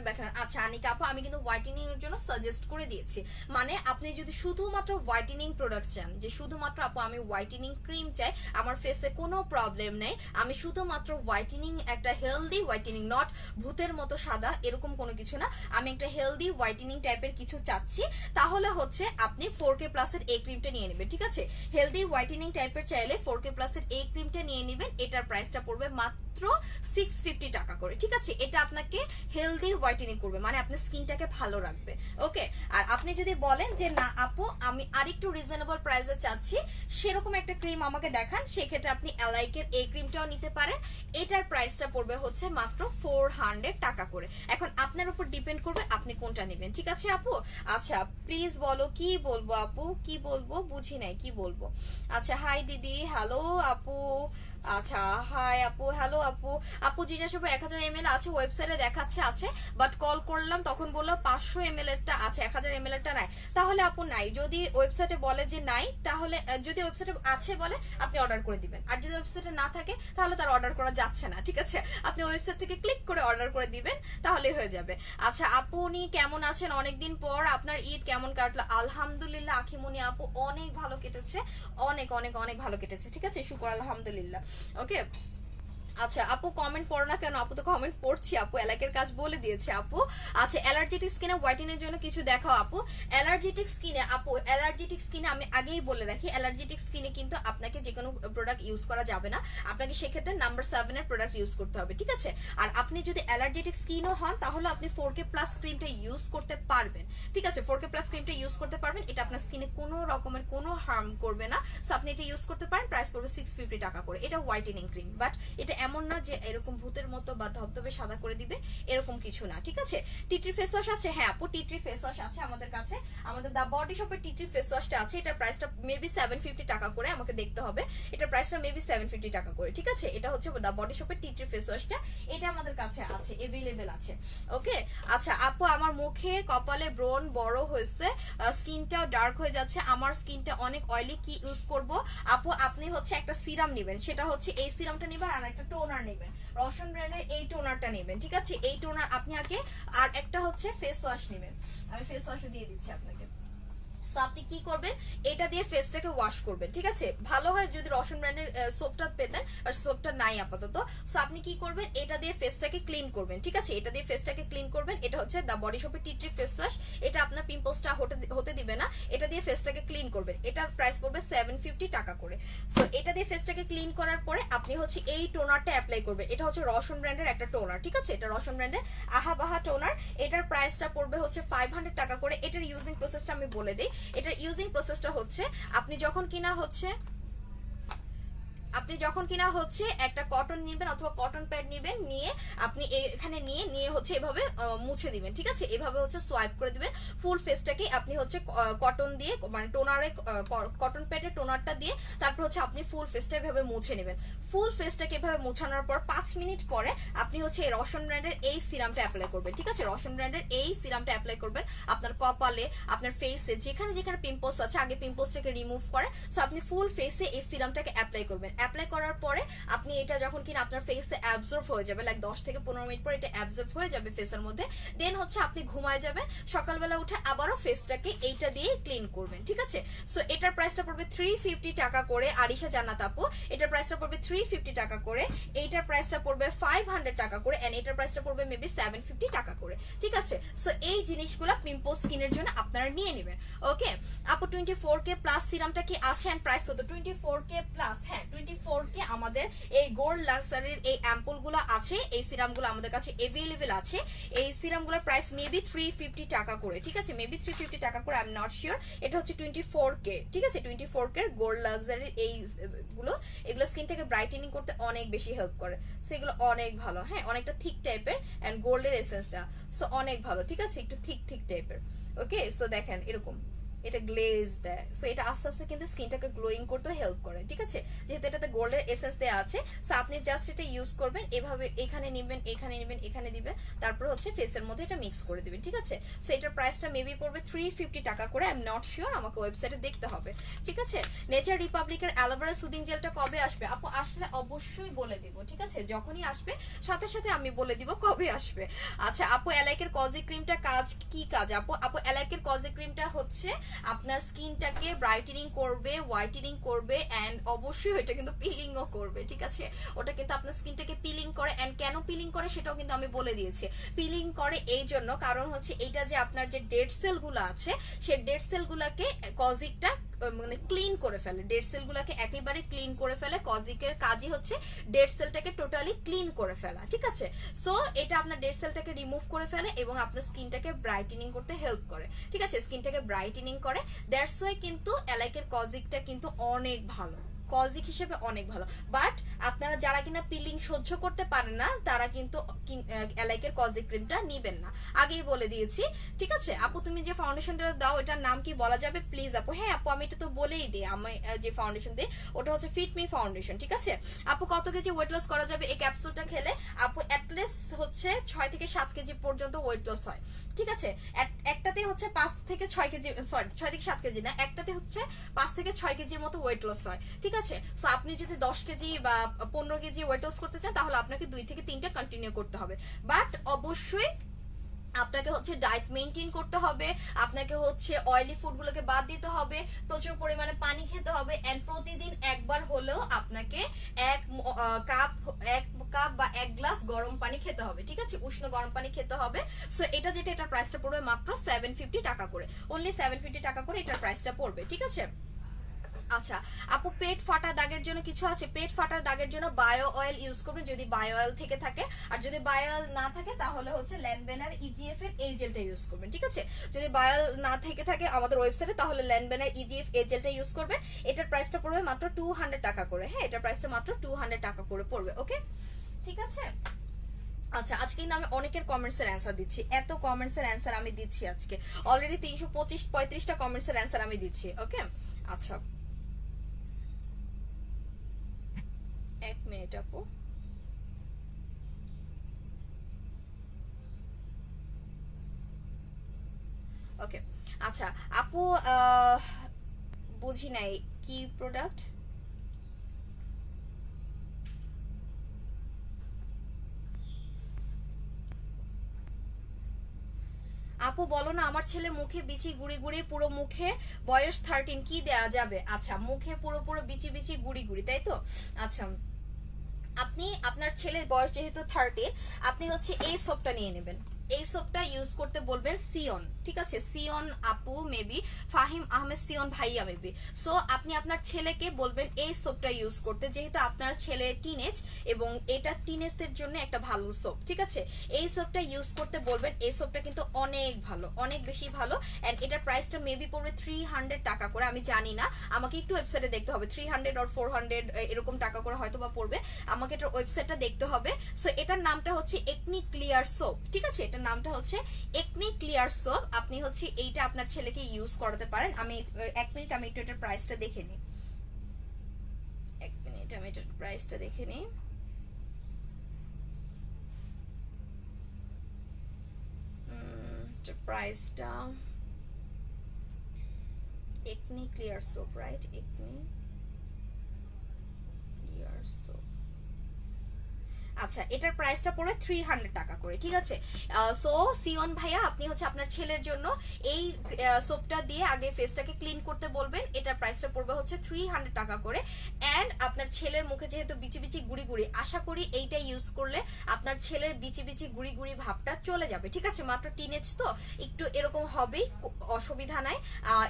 Speaker 1: দেখালেন। আচ্ছা আনিকা আপু, আমি কিন্তু হোয়াইটেনিং এর জন্য সাজেস্ট করে দিয়েছি। মানে আপনি যদি শুধুমাত্র হোয়াইটেনিং প্রোডাক্ট চান, যে শুধুমাত্র আপু আমি হোয়াইটেনিং ক্রিম চাই, আমার ফেসে কোনো প্রবলেম নেই, আমি শুধুমাত্র হোয়াইটেনিং, একটা হেলদি হোয়াইটেনিং, নট ভূতের মতো সাদা এরকম কোনো কিছু না, আমি একটা হেলদি হোয়াইটেনিং টাইপের কিছু চাচ্ছি, তাহলে হচ্ছে আপনি 4K প্লাস এর এই ক্রিমটা নিয়ে নেবেন, ঠিক আছে। হেলদি হোয়াইটেনিং টাইপের চাইলে 4K প্লাস এর এই ক্রিমটা নিয়ে নেবেন। এটার প্রাইসটা পড়বে মাত্র 650 টাকা করে, ঠিক আছে। এটা আপনাকে হেলদি হোয়াইটেনিং করবে, মানে আপনার স্কিনটাকে ভালো রাখবে, ওকে। আর আপনি যদি বলেন যে না আপু আমি আরেকটু রিজনেবল প্রাইসে চাচ্ছি, সেরকম একটা ক্রিম আমাকে দেখান, সেক্ষেত্রে আপনি অ্যালাইকের এই ক্রিমটাও নিতে পারেন। এটার প্রাইসটা পড়বে হচ্ছে মাত্র 400 টাকা করে। এখন আপনার উপর ডিপেন্ড করবে আপনি কোনটা নেবেন, ঠিক আছে আপু। আচ্ছা আচ্ছা প্লিজ বলো কি বলবো আপু, কি বলবো বুঝি নাই, কি বলবো। আচ্ছা হাই দিদি, হ্যালো আপু। আচ্ছা হাই আপু, হ্যালো আপু। আপু জিজ্ঞাসা 1000 ml আছে, ওয়েবসাইটে দেখাচ্ছে আছে, বাট কল করলাম তখন বললো 500 ml এরটা আছে, 1000 ml এরটা নাই। তাহলে আপু নাই, যদি ওয়েবসাইটে বলে যে নাই, তাহলে যদি ওয়েবসাইটে আছে বলে আপনি অর্ডার করে দিবেন, আর যদি ওয়েবসাইটে না থাকে তাহলে তার অর্ডার করা যাচ্ছে না, ঠিক আছে। আপনি ওয়েবসাইট থেকে ক্লিক করে অর্ডার করে দিবেন, তাহলে হয়ে যাবে। আচ্ছা আপু উনি কেমন আছেন, অনেকদিন পর, আপনার ঈদ কেমন কাটলো? আলহামদুলিল্লাহ আখিমনি আপু অনেক ভালো কেটেছে, অনেক অনেক অনেক ভালো কেটেছে, ঠিক আছে, শুকর আলহামদুলিল্লাহ। ওকে আচ্ছা আপু কমেন্ট পড়ো না কেন? আপু তো কমেন্ট পড়ছি আপু, এলাকের কাজ বলে দিয়েছে আপু। আচ্ছা অ্যালার্জেটিক স্কিনে হোয়াইটেনের জন্য কিছু দেখাও আপু। অ্যালার্জেটিক স্কিনে আপু, অ্যালার্জেটিক স্কিনে আমি আগেই বলে রাখি, অ্যালার্জেটিক স্কিনে কিন্তু আপনাকে যে কোনো প্রোডাক্ট ইউজ করা যাবে না, আপনাকে সেক্ষেত্রে নাম্বার 7 এর প্রোডাক্ট ইউজ করতে হবে, ঠিক আছে। আর আপনি যদি অ্যালার্জেটিক স্কিনও হন তাহলে আপনি 4K প্লাস ক্রিমটা ইউজ করতে পারবেন, ঠিক আছে, 4K প্লাস ক্রিমটা ইউজ করতে পারবেন, এটা আপনার স্কিনে কোনো রকমের কোনো হার্ম করবে না, সো আপনি এটা ইউজ করতে পারেন। প্রাইস পড়বে 650 টাকা করে। এটা হোয়াইটেনিং ক্রিম, বাট এটা এমন না যে এরকম ভূতের মতো বা ধবধবে সাদা করে দিবে, এরকম কিছু না, ঠিক আছে। টিট্রি ফেস ওয়াশ আছে, হ্যাঁ আপু টিট্রি ফেস ওয়াশ আছে আমাদের কাছে, আমাদের দা বডি শপের টিট্রি ফেস ওয়াশটা আছে, এটার প্রাইসটা মেবি 750 টাকা করে, আমাকে দেখতে হবে, এটার প্রাইসটা মেবি 750 টাকা করে, ঠিক আছে। এটা হচ্ছে দা বডি শপের টিট্রি ফেস ওয়াশটা, এটা আমাদের কাছে আছে, এভেলেবেল আছে। ওকে আচ্ছা আপু আমার মুখে কপালে ব্রণ বড় হয়েছে, স্কিনটাও ডার্ক হয়ে যাচ্ছে, আমার স্কিনটা অনেক অয়েলি, কি ইউজ করব? আপু আপনি হচ্ছে একটা সিরাম নেবেন, সেটা হচ্ছে এই সিরামটা নেবেন, আর একটা টোনার নেবেন, রসন ব্র্যান্ডের এই টোনারটা নেবেন, ঠিক আছে। এই টোনার আপনি আগে, আর একটা হচ্ছে ফেস ওয়াশ নেবেন, আমি ফেস ওয়াশও দিয়ে দিচ্ছি আপনাকে। সো আপনি কি করবেন, এটা দিয়ে ফেসটাকে ওয়াশ করবেন, ঠিক আছে। ভালো হয় যদি রসন ব্র্যান্ডের সোপটা পেতেন, আর সোপটা নাই আপাতত। সো আপনি কি করবেন, এটা দিয়ে ফেসটাকে ক্লিন করবেন, ঠিক আছে, এটা দিয়ে ফেসটাকে ক্লিন করবেন। এটা হচ্ছে দা বডি শপের টিট্রি ফেস ওয়াশ, এটা আপনার পিম্পলসটা হতে দিবে না, এটা দিয়ে ফেসটাকে ক্লিন করবেন, এটার প্রাইস পড়বে 750 টাকা করে। সো এটা দিয়ে ফেসটাকে ক্লিন করার পরে আপনি হচ্ছে এই টোনারটা অ্যাপ্লাই করবেন, এটা হচ্ছে রসন ব্র্যান্ডের একটা টোনার, ঠিক আছে, এটা রসন ব্র্যান্ডের আহাবাহা টোনার, এটার প্রাইসটা পড়বে হচ্ছে 500 টাকা করে। এটার ইউজিং প্রসেসটা আমি বলে দিই, এটার ইউজিং প্রসেসটা হচ্ছে আপনি যখন কিনা হচ্ছে একটা কটন নেবেন অথবা কটন প্যাড নেবেন, নিয়ে আপনি এখানে নিয়ে হচ্ছে এভাবে মুছে দিবেন, ঠিক আছে, এভাবে হচ্ছে সোয়াইপ করে দিবেন ফুল ফেসটাকে। আপনি হচ্ছে কটন দিয়ে মানে টোনারে কটন প্যাডে টোনারটা দিয়ে তারপর হচ্ছে আপনি ফুল ফেসটা এভাবে মুছে নেবেন। ফুল ফেসটাকে এভাবে মোছানোর পর 5 মিনিট পরে আপনি হচ্ছে এই রসন ব্র্যান্ডের এই সিরামটা অ্যাপ্লাই করবেন, ঠিক আছে, রসন ব্র্যান্ডের এই সিরামটা অ্যাপ্লাই করবেন আপনার কপালে, আপনার ফেসে, যেখানে যেখানে পিম্পলস আছে আগে পিম্পলসটাকে রিমুভ করে। সো আপনি ফুল ফেসে এই সিরামটাকে অ্যাপ্লাই করবেন। অ্যাপ্লাই করার পরে আপনি এটা যখন কিনা আপনার ফেসে অ্যাবজর্ব হয়ে যাবে, লাইক 10 থেকে 15 মিনিট পর এটা অ্যাবজর্ব হয়ে যাবে ফেসের মধ্যে, দেন হচ্ছে আপনি ঘুমায় যাবেন, সকালবেলা উঠে আবারও ফেসটাকে এইটা দিয়ে ক্লিন করবেন, ঠিক আছে। সো এটার প্রাইসটা পড়বে 350 টাকা করে। আরিশা জান্নাত আপু এটার প্রাইসটা পড়বে 350 টাকা করে, এইটার প্রাইসটা পড়বে 500 টাকা করে, এন্ড এটার প্রাইসটা পড়বে মেবি 750 টাকা করে, ঠিক আছে। সো এই জিনিসগুলো পিম্পল স্কিনের জন্য আপনারা নিয়ে নেবেন। ওকে আপু 24K প্লাস সিরামটা কি আছে এন্ড প্রাইস কত? 24K প্লাস, হ্যাঁ 24K আমাদের এই গোল্ড লাক্সারির এই অ্যাম্পুলগুলো আছে, এই সিরামগুলো আমাদের কাছে এভেলেবেল আছে। এই সিরামগুলোর প্রাইস মেবি 350 টাকা করে, ঠিক আছে, মেবি 350 টাকা করে, আই এম নট শিওর। এটা হচ্ছে 24K, ঠিক আছে, 24K গোল্ড লাক্সারির এগুলো স্কিনটাকে ব্রাইটেনিং করতে অনেক বেশি হেল্প করে, সো এগুলো অনেক ভালো, হ্যাঁ অনেকটা থিক টাইপের এন্ড গোল্ডের এসেন্স দেওয়া, সো অনেক ভালো, ঠিক আছে, একটু থিক টাইপের। ওকে সো দেখেন এরকম এটা গ্লেজ দেয়, সো এটা আস্তে আস্তে কিন্তু স্কিনটাকে গ্লোয়িং করতে হেল্প করে, ঠিক আছে, যেহেতু এটাতে গোল্ডের এসেন্স দেওয়া আছে। সো আপনি জাস্ট এটা ইউজ করবেন, এভাবে এখানে নেবেন, এখানে দিবেন, তারপর হচ্ছে ফেসের মধ্যে এটা মিক্স করে দিবেন, ঠিক আছে। সো এটার প্রাইসটা মেবি পড়বে 350 টাকা করে, আই এম নট শিওর, আমাকে ওয়েবসাইটে দেখতে হবে, ঠিক আছে। নেচার রিপাবলিকের অ্যালোভেরা সুদিং জেলটা কবে আসবে? আপু আসলে অবশ্যই বলে দিব, ঠিক আছে, যখনই আসবে সাথে সাথে আমি বলে দিব কবে আসবে। আচ্ছা আপু এলাইকের কজি ক্রিমটা কি কাজ? আপু এলাইকের কজি ক্রিমটা হচ্ছে আপনার স্কিনটাকে ব্রাইটেনিং করবে, হোয়াইটেনিং করবে, এন্ড অবশ্যই ওটা কিন্তু পিলিংও করবে, ঠিক আছে, ওটা কিন্তু আপনার স্কিনটাকে পিলিং করে। এন্ড কেন পিলিং করে সেটাও কিন্তু আমি বলে দিয়েছি। পিলিং করে এই জন্য, কারণ হচ্ছে এইটা যে আপনার যে ডেড সেলগুলো আছে সেই ডেড সেলগুলোকে কজিকটা মানে ক্লিন করে ফেলে, ডেড সেলগুলোকে একেবারে ক্লিন করে ফেলে। কজিকের কাজই হচ্ছে ডেড সেলটাকে টোটালি ক্লিন করে ফেলা, ঠিক আছে। সো এটা আপনার ডেড সেলটাকে রিমুভ করে ফেলে এবং আপনার স্কিনটাকে ব্রাইটেনিং করতে হেল্প করে, ঠিক আছে, স্কিনটাকে ব্রাইটেনিং করে। দ্যাটস ওয়াই কিন্তু এলাইকের কজিকটা কিন্তু অনেক ভালো, কজিক হিসেবে অনেক ভালো। বাট আপনারা যারা কিনা পিলিং সহ্য করতে পারেন না তারা কিন্তু এলাইকের কজিক ক্রিমটা নিবেন না, আগেই বলে দিয়েছি। ঠিক আছে আপু, তুমি যে ফাউন্ডেশনটা দাও এটার নাম কি বলা যাবে প্লিজ আপু? হ্যাঁ আপু, আমি এটা তো বলেই দিই, আমি যে ফাউন্ডেশন দিই ওটা হচ্ছে ফিট মি ফাউন্ডেশন। ঠিক আছে আপু, কত কেজি ওয়েট লস করা যাবে এই ক্যাপসুলটা খেলে? আপু অ্যাটলিস্ট হচ্ছে 6 থেকে 7 কেজি পর্যন্ত ওয়েট লস হয়। ঠিক আছে, একটাতে হচ্ছে 5 থেকে 6 কেজি, সরি 6 থেকে 7 কেজি না, একটাতে হচ্ছে 5 থেকে 6 কেজির মতো ওয়েট লস হয়। ঠিক আছে, সো আপনি যদি 10 কেজি বা 15 কেজি ওয়েট লস করতে চান তাহলে আপনাকে 2 থেকে 3টা কন্টিনিউ করতে হবে। বাট অবশ্যই আপনাকে হচ্ছে ডায়েট মেনটেন করতে হবে, আপনাকে হচ্ছে অয়েলি ফুডগুলোকে বাদ দিতে হবে, প্রচুর পরিমাণে পানি খেতে হবে, এন্ড প্রতিদিন একবার হলেও আপনাকে এক কাপ বা 1 গ্লাস গরম পানি খেতে হবে। ঠিক আছে, উষ্ণ গরম পানি খেতে হবে। সো এটা যেটা, এটার প্রাইসটা পড়বে মাত্র 750 টাকা করে, অনলি 750 টাকা করে এটার প্রাইসটা পড়বে। ঠিক আছে আচ্ছা আপু, পেট ফাটা দাগের জন্য কিছু আছে? পেট ফাটার দাগের জন্য বায়ো অয়েল ইউজ করবেন যদি বায়ো অয়েল থেকে থাকে, আর যদি বায়ো অয়েল না থাকে তাহলে হচ্ছে ল্যান্ডবেনার ইজিএফ এর এই জেলটা ইউজ করবেন। ঠিক আছে, যদি বায়ো অয়েল না থেকে থাকে আমাদের ওয়েবসাইটে তাহলে ল্যান্ডবেনার ইজিএফ এই জেলটা ইউজ করবে। এটার প্রাইসটা পড়বে মাত্র 200 টাকা করে। হ্যাঁ, এটার প্রাইসটা মাত্র 200 টাকা করে পড়বে। ওকে, ঠিক আছে। আচ্ছা, আজকে কিন্তু আমি অনেকের কমেন্টসের অ্যান্সার দিচ্ছি, এত কমেন্টসের অ্যান্সার আমি দিচ্ছি আজকে অলরেডি 325-35টা কমেন্টসের অ্যান্সার আমি দিচ্ছি। ওকে আচ্ছা, 1 মিনিট আপু। ওকে আচ্ছা আপু, বুঝি নাই কি প্রোডাক্ট? আপু বলো না, আমার ছেলে মুখে বিচি গুড়ি গুড়ি, পুরো মুখে, বয়স 13, কি দেয়া যাবে? আচ্ছা, মুখে পুরো পুরো বিচি বিচি গুড়ি গুড়ি, তাই তো? আচ্ছা, আপনি আপনার ছেলের বয়স যেহেতু 30, আপনি হচ্ছে এই সোপটা নিয়ে নেবেন। এই সোপটা ইউজ করতে বলবেন সিয়ন। ঠিক আছে, সিয়ন আপু মেবি, ফাহিম আহমেদ সিয়ন ভাইয়া মেবি। সো আপনি আপনার ছেলেকে বলবেন এই সোপটা ইউজ করতে, যেহেতু আপনার ছেলে টিনেজ এবং এটা টিনেজদের জন্য একটা ভালো সোপ। ঠিক আছে, এই সোপটা ইউজ করতে বলবেন। এই সোপটা কিন্তু অনেক ভালো, অনেক বেশি ভালো। এন্ড এটার প্রাইসটা মেবি পড়বে 300 টাকা করে, আমি জানি না, আমাকে একটু ওয়েবসাইটে দেখতে হবে। 300 or 400 এরকম টাকা করে হয়তো বা পড়বে, আমাকে এটার ওয়েবসাইটটা দেখতে হবে। সো এটার নামটা হচ্ছে একনি ক্লিয়ার সোপ। ঠিক আছে, এটার নামটা হচ্ছে একনি ক্লিয়ার সোপ। আপনি হচ্ছে এইটা আপনার ছেলেকে ইউজ করাতে পারেন। আমি 1 মিনিট, আমি একটু এটার প্রাইসটা দেখে নিই। 1 মিনিট, আমি এটার প্রাইসটা দেখে নিই। প্রাইসটা acne clear soap, right? Acne clear soap. আচ্ছা, এটার প্রাইসটা পড়ে 300 টাকা করে। ঠিক আছে, সো সিয়ন ভাইয়া, আপনি হচ্ছে আপনার ছেলের জন্য এই সোপটা দিয়ে আগে ফেসটাকে ক্লিন করতে বলবেন। এটার প্রাইসটা পড়বে হচ্ছে 300 টাকা করে। এন্ড আপনার ছেলের মুখে যেহেতু বিচি বিচি গুড়ি গুড়ি, আশা করি এইটা ইউজ করলে আপনার ছেলের বিচি বিচি গুড়ি গুড়ি ভাবটা চলে যাবে। ঠিক আছে, মাত্র টিনেজ তো একটু এরকম হবেই, অসুবিধা নাই।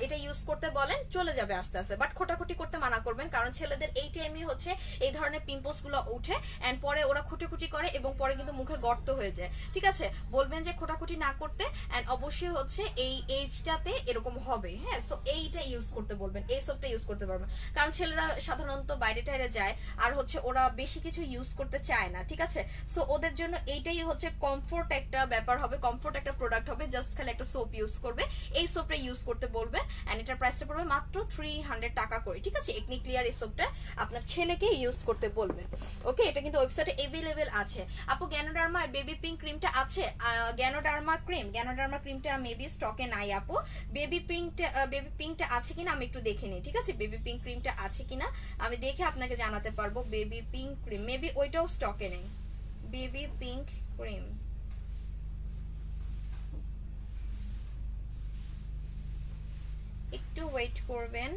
Speaker 1: এটা ইউজ করতে বলেন, চলে যাবে আস্তে আস্তে। বাট খোটাখুটি করতে মানা করবেন, কারণ ছেলেদের এই টাইমই হচ্ছে এই ধরনের পিম্পলস গুলো উঠে, এন্ড পরে ওরা খুঁটি করে এবং পরে কিন্তু মুখে গর্ত হয়ে যায়। ঠিক আছে, বলবেন যে খোটাখুটি না করতে, এন্ড অবশ্যই হচ্ছে এই এজটাতে এরকম হবে। হ্যাঁ, সো এইটা ইউজ করতে বলবেন, এই সোপটা ইউজ করতে পারবেন। কারণ ছেলেরা সাধারণত বাইরে টাইরে যায়, আর হচ্ছে ওরা বেশি কিছু ইউজ করতে চায় না। ঠিক আছে, সো ওদের জন্য এইটাই হচ্ছে কমফোর্ট একটা ব্যাপার হবে, কমফোর্ট একটা প্রোডাক্ট হবে। জাস্ট খালি একটা সোপ ইউজ করবে, এই সোপটা ইউজ করতে বলবেন। এন্ড এটার প্রাইসটা পড়বে মাত্র 300 টাকা করে। ঠিক আছে, একনি ক্লিয়ার এই সোপটা আপনার ছেলেকে ইউজ করতে বলবেন। ওকে, এটা কিন্তু ওয়েবসাইটে এভেলেবেল আছে। আপু গ্যানোডার্মা বেবি পিঙ্ক ক্রিমটা আছে? গ্যানোডার্মা ক্রিমটা মেবি স্টকে নাই আপু। বেবি পিঙ্কটা আছে কিনা আমি একটু দেখে নিই। ঠিক আছে, বেবি পিঙ্ক ক্রিমটা আছে কিনা আমি দেখে আপনাকে জানাতে পারবো। বেবি পিঙ্ক ক্রিম মেবি ওইটাও স্টকে নেই। বেবি পিঙ্ক ক্রিম, একটু ওয়েট করবেন।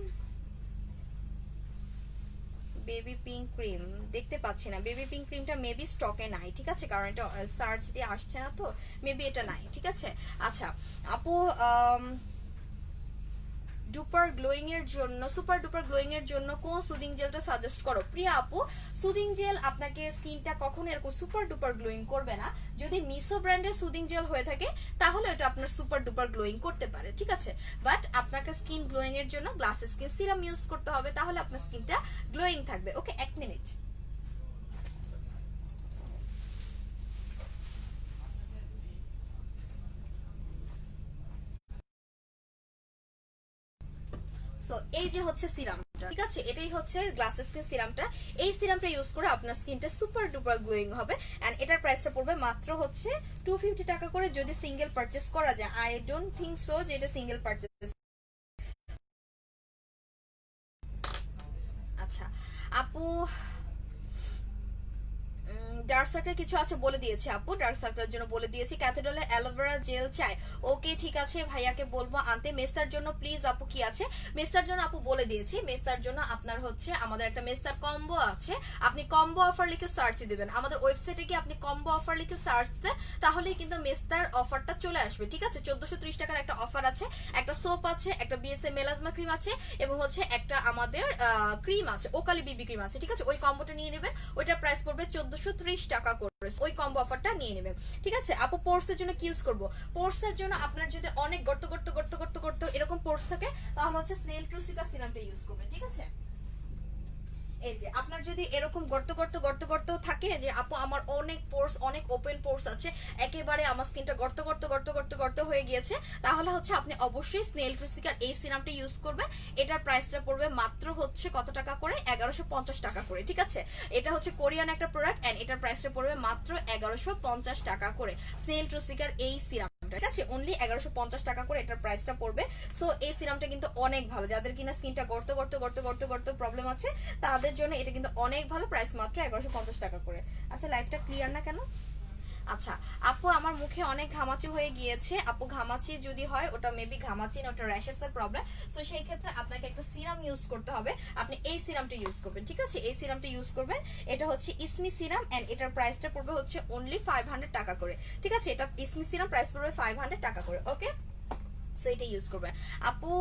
Speaker 1: বেবি পিঙ্ক ক্রিম দেখতে পাচ্ছি না, বেবি পিঙ্ক ক্রিমটা মেবি স্টকে নাই। ঠিক আছে, কারণ এটা সার্চ দিয়ে আসছে না, তো মেবি এটা নাই। ঠিক আছে, আচ্ছা আপু, ডুপার গ্লোয়িং এর জন্য, সুপার ডুপার গ্লোয়িং এর জন্য কোন সুদিং জেলটা সাজেস্ট করো? প্রিয়া আপু, সুদিং জেল আপনাকে স্কিনটা কখনো এরকম সুপার ডুপার গ্লোয়িং করবে না। যদি মিসো ব্র্যান্ডের সুদিং জেল হয়ে থাকে তাহলে এটা আপনার সুপার ডুপার গ্লোয়িং করতে পারে, ঠিক আছে। বাট আপনাকে স্কিন গ্লোয়িং এর জন্য গ্লাস স্কিন সিরাম ইউজ করতে হবে, তাহলে আপনার স্কিনটা গ্লোয়িং থাকবে। ওকে, 1 মিনিট। সো এই যে হচ্ছে সিরামটা, ঠিক আছে, এটাই হচ্ছে গ্লাস স্কিন সিরামটা। এই সিরামটা ইউজ করে আপনার স্কিনটা সুপার ডুপার গ্লোয়িং হবে। এন্ড এটার প্রাইসটা পড়বে মাত্র হচ্ছে 250 টাকা করে যদি সিঙ্গেল পারচেজ করা যায়। আই ডোন্ট থিংক সো যে এটা সিঙ্গেল পারচেজ। আচ্ছা আপু, ডার্ক সার্কেল কিছু আছে বলে দিয়েছি আপু, ডার্ক সার্কেলের জন্য বলে দিয়েছি। ক্যাথেড্রালে অ্যালোভেরা জেল চাই, ওকে ঠিক আছে, ভাইয়াকে বলবো আনতে। মেস্তার জন্য প্লিজ আপু কি আছে? মেস্তার জন্য আপু বলে দিয়েছি, মেস্তার জন্য আপনার হচ্ছে আমাদের একটা মেস্তার কম্বো আছে। আপনি কম্বো অফার লিখে সার্চ দিবেন, আমাদের ওয়েবসাইটে গিয়ে আপনি কম্বো অফার লিখে সার্চ দেন, তাহলেই কিন্তু মেস্তার অফারটা চলে আসবে, ঠিক আছে। 1430 টাকার একটা অফার আছে, একটা সোপ আছে, একটা বিএসএ মেলাজমা ক্রিম আছে, এবং হচ্ছে একটা আমাদের ক্রিম আছে, ওকালি বিবি ক্রিম আছে, ঠিক আছে। ওই কম্বোটা নিয়ে নেবেন, ওইটার প্রাইস পড়বে 1430 টাকা করে, ওই কম্বো অফারটা নিয়ে নেবেন, ঠিক আছে। আপু পোর্স এর জন্য কি ইউজ করব? পোর্স এর জন্য আপনার যদি অনেক গর্ত গর্ত গর্ত গর্ত গর্ত এরকম পোর্স থাকে তাহলে হচ্ছে স্নেল ট্রুসিকা সিরামটা ইউজ করবেন, ঠিক আছে। এই যে আপনার যদি এরকম গর্ত গর্ত গর্ত গর্ত থাকে যে আপু আমার অনেক পোর্স, অনেক ওপেন পোর্স আছে, একেবারে আমার স্কিনটা গর্ত গর্ত গর্ত গর্ত গর্ত হয়ে গিয়েছে, তাহলে হচ্ছে আপনি অবশ্যই স্নেল ট্রুসিকার এই সিরামটা ইউজ করবেন। এটার প্রাইসটা পড়বে মাত্র হচ্ছে কত টাকা করে? 1150 টাকা করে, ঠিক আছে। এটা হচ্ছে কোরিয়ান একটা প্রোডাক্ট এন্ড এটার প্রাইসটা পড়বে মাত্র 1150 টাকা করে, স্নেল ট্রুসিকার এই সিরাম, ঠিক আছে। অনলি 1150 টাকা করে এটার প্রাইসটা পড়বে। সো এই সিরামটা কিন্তু অনেক ভালো, যাদের কিনা স্কিনটা গর্ত গর্ত গর্ত গর্ত গর্ত প্রবলেম আছে তাদের জন্য এটা কিন্তু অনেক ভালো, প্রাইস মাত্র 1150 টাকা করে। আচ্ছা লাইফটা ক্লিয়ার না কেন? আচ্ছা আপু, আমার মুখে অনেক ঘামাচি হয়ে গিয়েছে। আপু ঘামাচি যদি হয় ওটা মেবি ঘামাচি না, ওটা র্যাশেস এর প্রবলেম। সো সেই ক্ষেত্রে আপনাকে একটা সিরাম ইউজ করতে হবে, আপনি এই সিরামটা ইউজ করবেন, ঠিক আছে। এই সিরামটা ইউজ করবেন, এটা হচ্ছে ইসমি সিরাম এন্ড এটার প্রাইসটা পড়বে হচ্ছে অনলি 500 টাকা করে, ঠিক আছে। এটা ইসমি সিরাম প্রাইস পড়বে 500 টাকা করে, ওকে। সো এটা ইউজ করবেন। আপু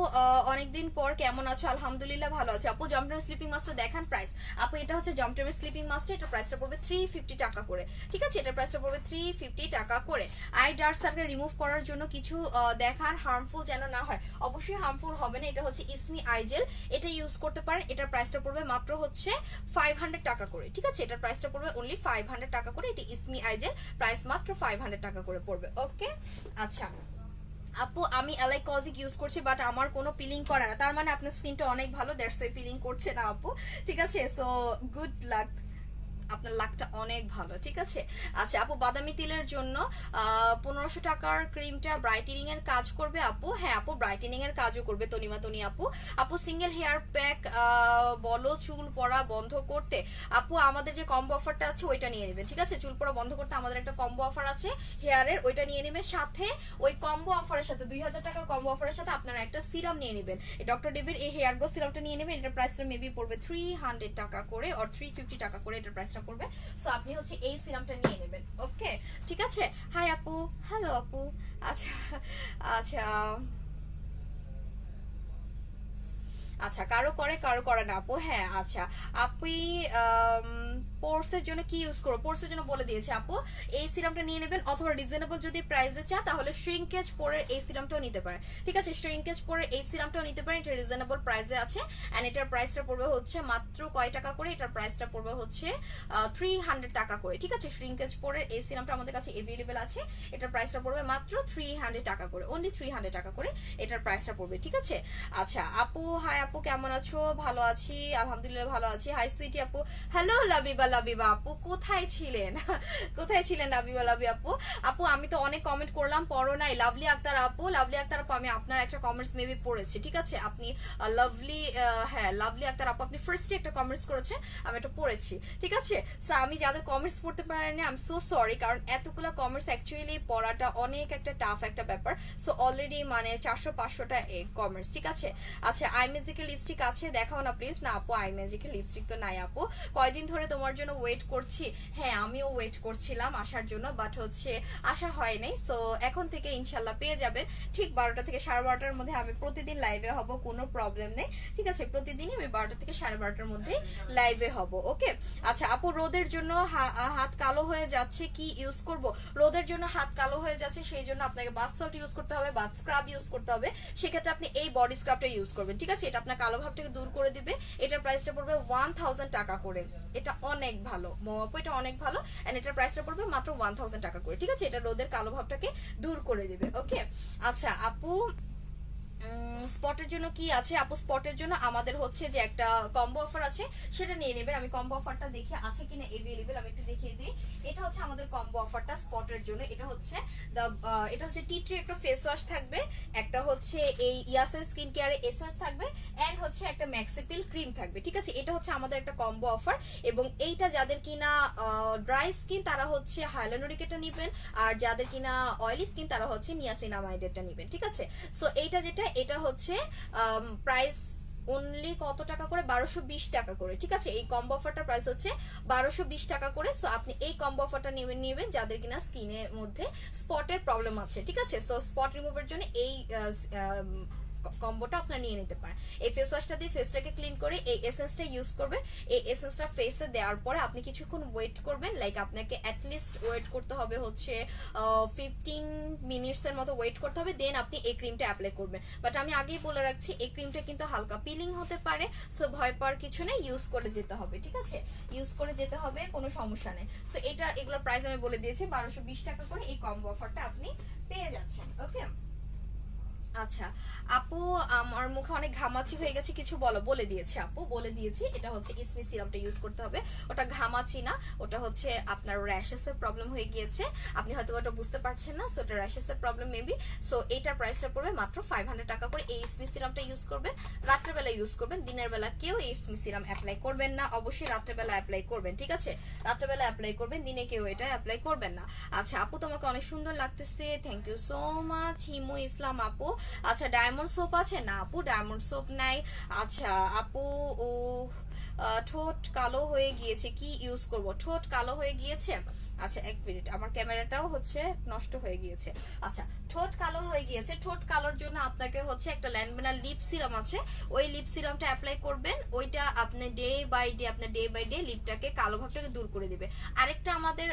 Speaker 1: অনেকদিন পর কেমন আছো? আলহামদুলিল্লাহ ভালো আছে আপু। জমটেম স্লিপিং মাস্কটা দেখান প্রাইস। আপু এটা হচ্ছে জমটেমের স্লিপিং মাস্কটা, এটা প্রাইসটা পড়বে 350 টাকা করে, ঠিক আছে। এটা প্রাইসটা পড়বে 350 টাকা করে। আই ডার্ক সার্কেল রিমুভ করার জন্য কিছু দেখান, হার্মফুল যেন না হয়। অবশ্যই হার্মফুল হবে না, এটা হচ্ছে ইসমি আই জেল, এটা ইউজ করতে পারেন। এটার প্রাইসটা পড়বে মাত্র হচ্ছে 500 টাকা করে, ঠিক আছে। এটার প্রাইসটা পড়বে অনলি 500 টাকা করে। এটা ইসমি আই জেল, প্রাইস মাত্র 500 টাকা করে পড়বে, ওকে। আচ্ছা আপু, আমি এলাই কজিক ইউজ করছি বাট আমার কোনো পিলিং করে না, তার মানে আপনার স্কিনটা অনেক ভালো, দ্যাটস ওয়াই পিলিং করছে না আপু, ঠিক আছে। সো গুড লাক, আপনার লাকটা অনেক ভালো, ঠিক আছে। আচ্ছা আপু, বাদামি তিলের জন্য 1500 টাকার ক্রিমটা ব্রাইটেনিং এর কাজ করবে আপু? হ্যাঁ আপু, ব্রাইটেনিং এর কাজও করবে তনিমা তনি আপু। আপু সিঙ্গেল হেয়ার প্যাক বলো চুল পড়া বন্ধ করতে? আপু আমাদের যে কম্বো অফারটা আছে ওইটা নিয়ে নেবেন, ঠিক আছে। চুল পড়া বন্ধ করতে আমাদের একটা কম্বো অফার আছে হেয়ারের, ওইটা নিয়ে নেবেন। সাথে ওই কম্বো অফারের সাথে 2000 টাকার কম্বো অফারের সাথে আপনারা একটা সিরাম নিয়ে নেবেন, ডক্টর ডেভির এই হেয়ার গ্রো সিরামটা নিয়ে নেবেন। এটার প্রাইসটা মেবি পড়বে 300 টাকা করে অর 350 টাকা করে এটার প্রাইসটা পড়বে। সো আপনি হচ্ছে এই সিরামটা নিয়ে নেবেন, ওকে ঠিক আছে। হাই আপু, হ্যালো আপু। আচ্ছা আচ্ছা আচ্ছা, কারো করে কারো করে না আপু। হ্যাঁ আচ্ছা, আপনি পোর্সের জন্য কি ইউজ করো? পোর্সের জন্য বলে দিয়েছে আপু, এই সিরামটা নিয়ে নেবেন, অথবা রিজনেবল যদি প্রাইসে চান তাহলে শ্রিঙ্কেজ পোরের এই সিরামটাও নিতে পারেন, ঠিক আছে। শ্রিঙ্কেজ পোরের এই সিরামটাও নিতে পারেন, এটা রিজনেবল প্রাইসে আছে এন্ড এটার প্রাইসটা পড়বে হচ্ছে মাত্র কয় টাকা করে? এটার প্রাইসটা পড়বে হচ্ছে 300 টাকা করে, ঠিক আছে। শ্রিঙ্কেজ পোরের এই সিরামটা আমাদের কাছে अवेलेबल আছে, এটার প্রাইসটা পড়বে মাত্র 300 টাকা করে, অনলি 300 টাকা করে এটার প্রাইসটা পড়বে, ঠিক আছে। আচ্ছা আপু, হাই আপু, কেমন আছো? ভালো আছি আলহামদুলিল্লাহ, ভালো আছি। হাই সুইটি আপু, হ্যালো লাবিবা, লাবিবা আপু কোথায় ছিলেন? কোথায় ছিলেন লাবিবা, লাবি আপু? আপু আমি তো অনেক কমেন্ট করলাম, পড়ো নাই। লাভলি আক্তার আপু, লাভলি আক্তার আপু, আমি আপনার একটা কমেন্টস মেবি পড়েছি, ঠিক আছে। আপনি লাভলি, হ্যাঁ লাভলি আক্তার আপু, আপনি ফার্স্টে একটা কমেন্টস করেছেন, আমি এটা পড়েছি, ঠিক আছে। সো আমি যাদের কমেন্টস পড়তে পারিনি আই এম সো সরি, কারণ এতগুলো কমেন্টস অ্যাকচুয়ালি পড়াটা অনেক একটা টাফ একটা ব্যাপার। সো অলরেডি মানে 400-500টা কমেন্টস, ঠিক আছে। আচ্ছা আই ম্যাজিকের লিপস্টিক আছে, দেখাও না প্লিজ। না আপু, আই ম্যাজিকের লিপস্টিক তো নাই আপু, কয়দিন ধরে তোমার জন্য জন্য ওয়েট করছি। হ্যাঁ আমিও ওয়েট করছিলাম আসার জন্য, বাট হচ্ছে আসা হয় নাই। সো এখন থেকে ইনশাল্লাহ পেয়ে যাবেন ঠিক 12টা থেকে 12:30টার মধ্যে। আমি প্রতিদিন লাইভে হব, কোনো প্রবলেম নেই, ঠিক আছে? প্রতিদিনই আমি 12টা থেকে 12:30টার মধ্যে লাইভে হব। ওকে আচ্ছা আপু, রোদের জন্য হাত কালো হয়ে যাচ্ছে, কি ইউজ করব? রোদের জন্য হাত কালো হয়ে যাচ্ছে, সেই জন্য আপনাকে বাথ সল্ট ইউজ করতে হবে, বাথ স্ক্রাব ইউজ করতে হবে। সেক্ষেত্রে আপনি এই বডি স্ক্রাবটা ইউজ করবেন, ঠিক আছে? এটা আপনার কালো ভাবটাকে দূর করে দিবে। এটার প্রাইসটা পড়বে 1000 টাকা করে। এটা অনেক ভালো আপু, এটা অনেক ভালো। এন্ড এটার প্রাইসটা পড়বে মাত্র 1000 টাকা করে, ঠিক আছে? এটা রোদের কালো ভাবটাকে দূর করে দিবে। ওকে আচ্ছা আপু, স্পটের জন্য কি আছে আপু? স্পটের জন্য আমাদের হচ্ছে যে একটা কম্বো অফার আছে, সেটা নিয়ে নেবেন। আমি কম্বো অফারটা দেখে আছে কিনা এভেলেবেল আমি একটু দেখিয়ে দিই। এটা হচ্ছে আমাদের কম্বো অফারটা স্পটের জন্য। এটা হচ্ছে টি ট্রি একটা ফেস ওয়াশ থাকবে, একটা হচ্ছে এই ইয়াসের স্কিন কেয়ারের এসেন্স থাকবে, এন্ড হচ্ছে একটা ম্যাক্সিপিল ক্রিম থাকবে, ঠিক আছে? এটা হচ্ছে আমাদের একটা কম্বো অফার। এবং এইটা যাদের কিনা ড্রাই স্কিন তারা হচ্ছে হাইলোনোরিক এটা নেবেন, আর যাদের কিনা অয়েলি স্কিন তারা হচ্ছে নিয়াসিনামাইডেরটা নেবেন, ঠিক আছে? সো এইটা যেটা, এটা হচ্ছে প্রাইস অনলি কত টাকা করে? 1220 টাকা করে, ঠিক আছে? এই কম্বো অফারটার প্রাইস হচ্ছে 1220 টাকা করে। সো আপনি এই কম্বো অফারটা নেবেন যাদের কিনা স্কিনের মধ্যে স্পটের প্রবলেম আছে, ঠিক আছে? সো স্পট রিমুভের জন্য এই কম্বোটা আপনারা নিয়ে নিতে পারেন। এই ফেস ওয়াশটা দিয়ে ফেসটাকে ক্লিন করে এই এসেন্সটা ইউজ করবেন। এই এসেন্সটা ফেসে দেওয়ার পরে আপনি কিছুক্ষণ ওয়েট করবেন, লাইক আপনাকে অ্যাটলিস্ট ওয়েট করতে হবে হচ্ছে 15 মিনিটসের মতো ওয়েট করতে হবে, দেন আপনি এই ক্রিমটা অ্যাপ্লাই করবেন। বাট আমি আগেই বলে রাখছি এই ক্রিমটা কিন্তু হালকা পিলিং হতে পারে, সো ভয় পাওয়ার কিছু নেই, ইউজ করে যেতে হবে, ঠিক আছে? ইউজ করে যেতে হবে, কোনো সমস্যা নেই। সো এগুলোর প্রাইস আমি বলে দিয়েছি 1220 টাকা করে। এই কম্বো অফারটা আপনি পেয়ে যাচ্ছেন। ওকে আচ্ছা আপু, আমার মুখে অনেক ঘামাচি হয়ে গেছে, কিছু বলে দিয়েছি আপু, বলে দিয়েছি। এটা হচ্ছে ইসমি সিরামটা ইউজ করতে হবে। ওটা ঘামাচি না, ওটা হচ্ছে আপনার র্যাশেসের প্রবলেম হয়ে গিয়েছে, আপনি হয়তো ওটা বুঝতে পারছেন না। সো এটা র্যাশেসের প্রবলেম মেবি। সো এইটার প্রাইসটা পড়বে মাত্র 500 টাকা করে। এই ইসমি সিরামটা ইউজ করবেন, রাত্রেবেলা ইউজ করবেন, দিনের বেলা কেউ এই ইসমি সিরাম অ্যাপ্লাই করবেন না। অবশ্যই রাত্রেবেলা অ্যাপ্লাই করবেন, ঠিক আছে? রাত্রেবেলা অ্যাপ্লাই করবেন, দিনে কেউ এটা অ্যাপ্লাই করবেন না। আচ্ছা আপু, তোমাকে অনেক সুন্দর লাগতেছে, thank you so much Himu Islam আপু। আচ্ছা ডায়মন্ড সোপ আছে না আপু? ডায়মন্ড সোপ নাই। আচ্ছা আপু, ও ঠোঁট কালো হয়ে গিয়েছে, কি ইউজ করব? ঠোঁট কালো হয়ে গিয়েছে, আচ্ছা এক মিনিট, আমার ক্যামেরাটাও হচ্ছে নষ্ট হয়ে গিয়েছে। আচ্ছা ঠোঁট কালো হয়ে গিয়েছে, ঠোঁট কালোর জন্য আপনাকে হচ্ছে একটা ল্যান্ডবেনা লিপ সিরাম আছে, ওই লিপ সিরামটা অ্যাপ্লাই করবেন। ওইটা আপনি ডে বাই ডে লিপটাকে কালো ভাবটাকে দূর করে দিবে। আরেকটা আমাদের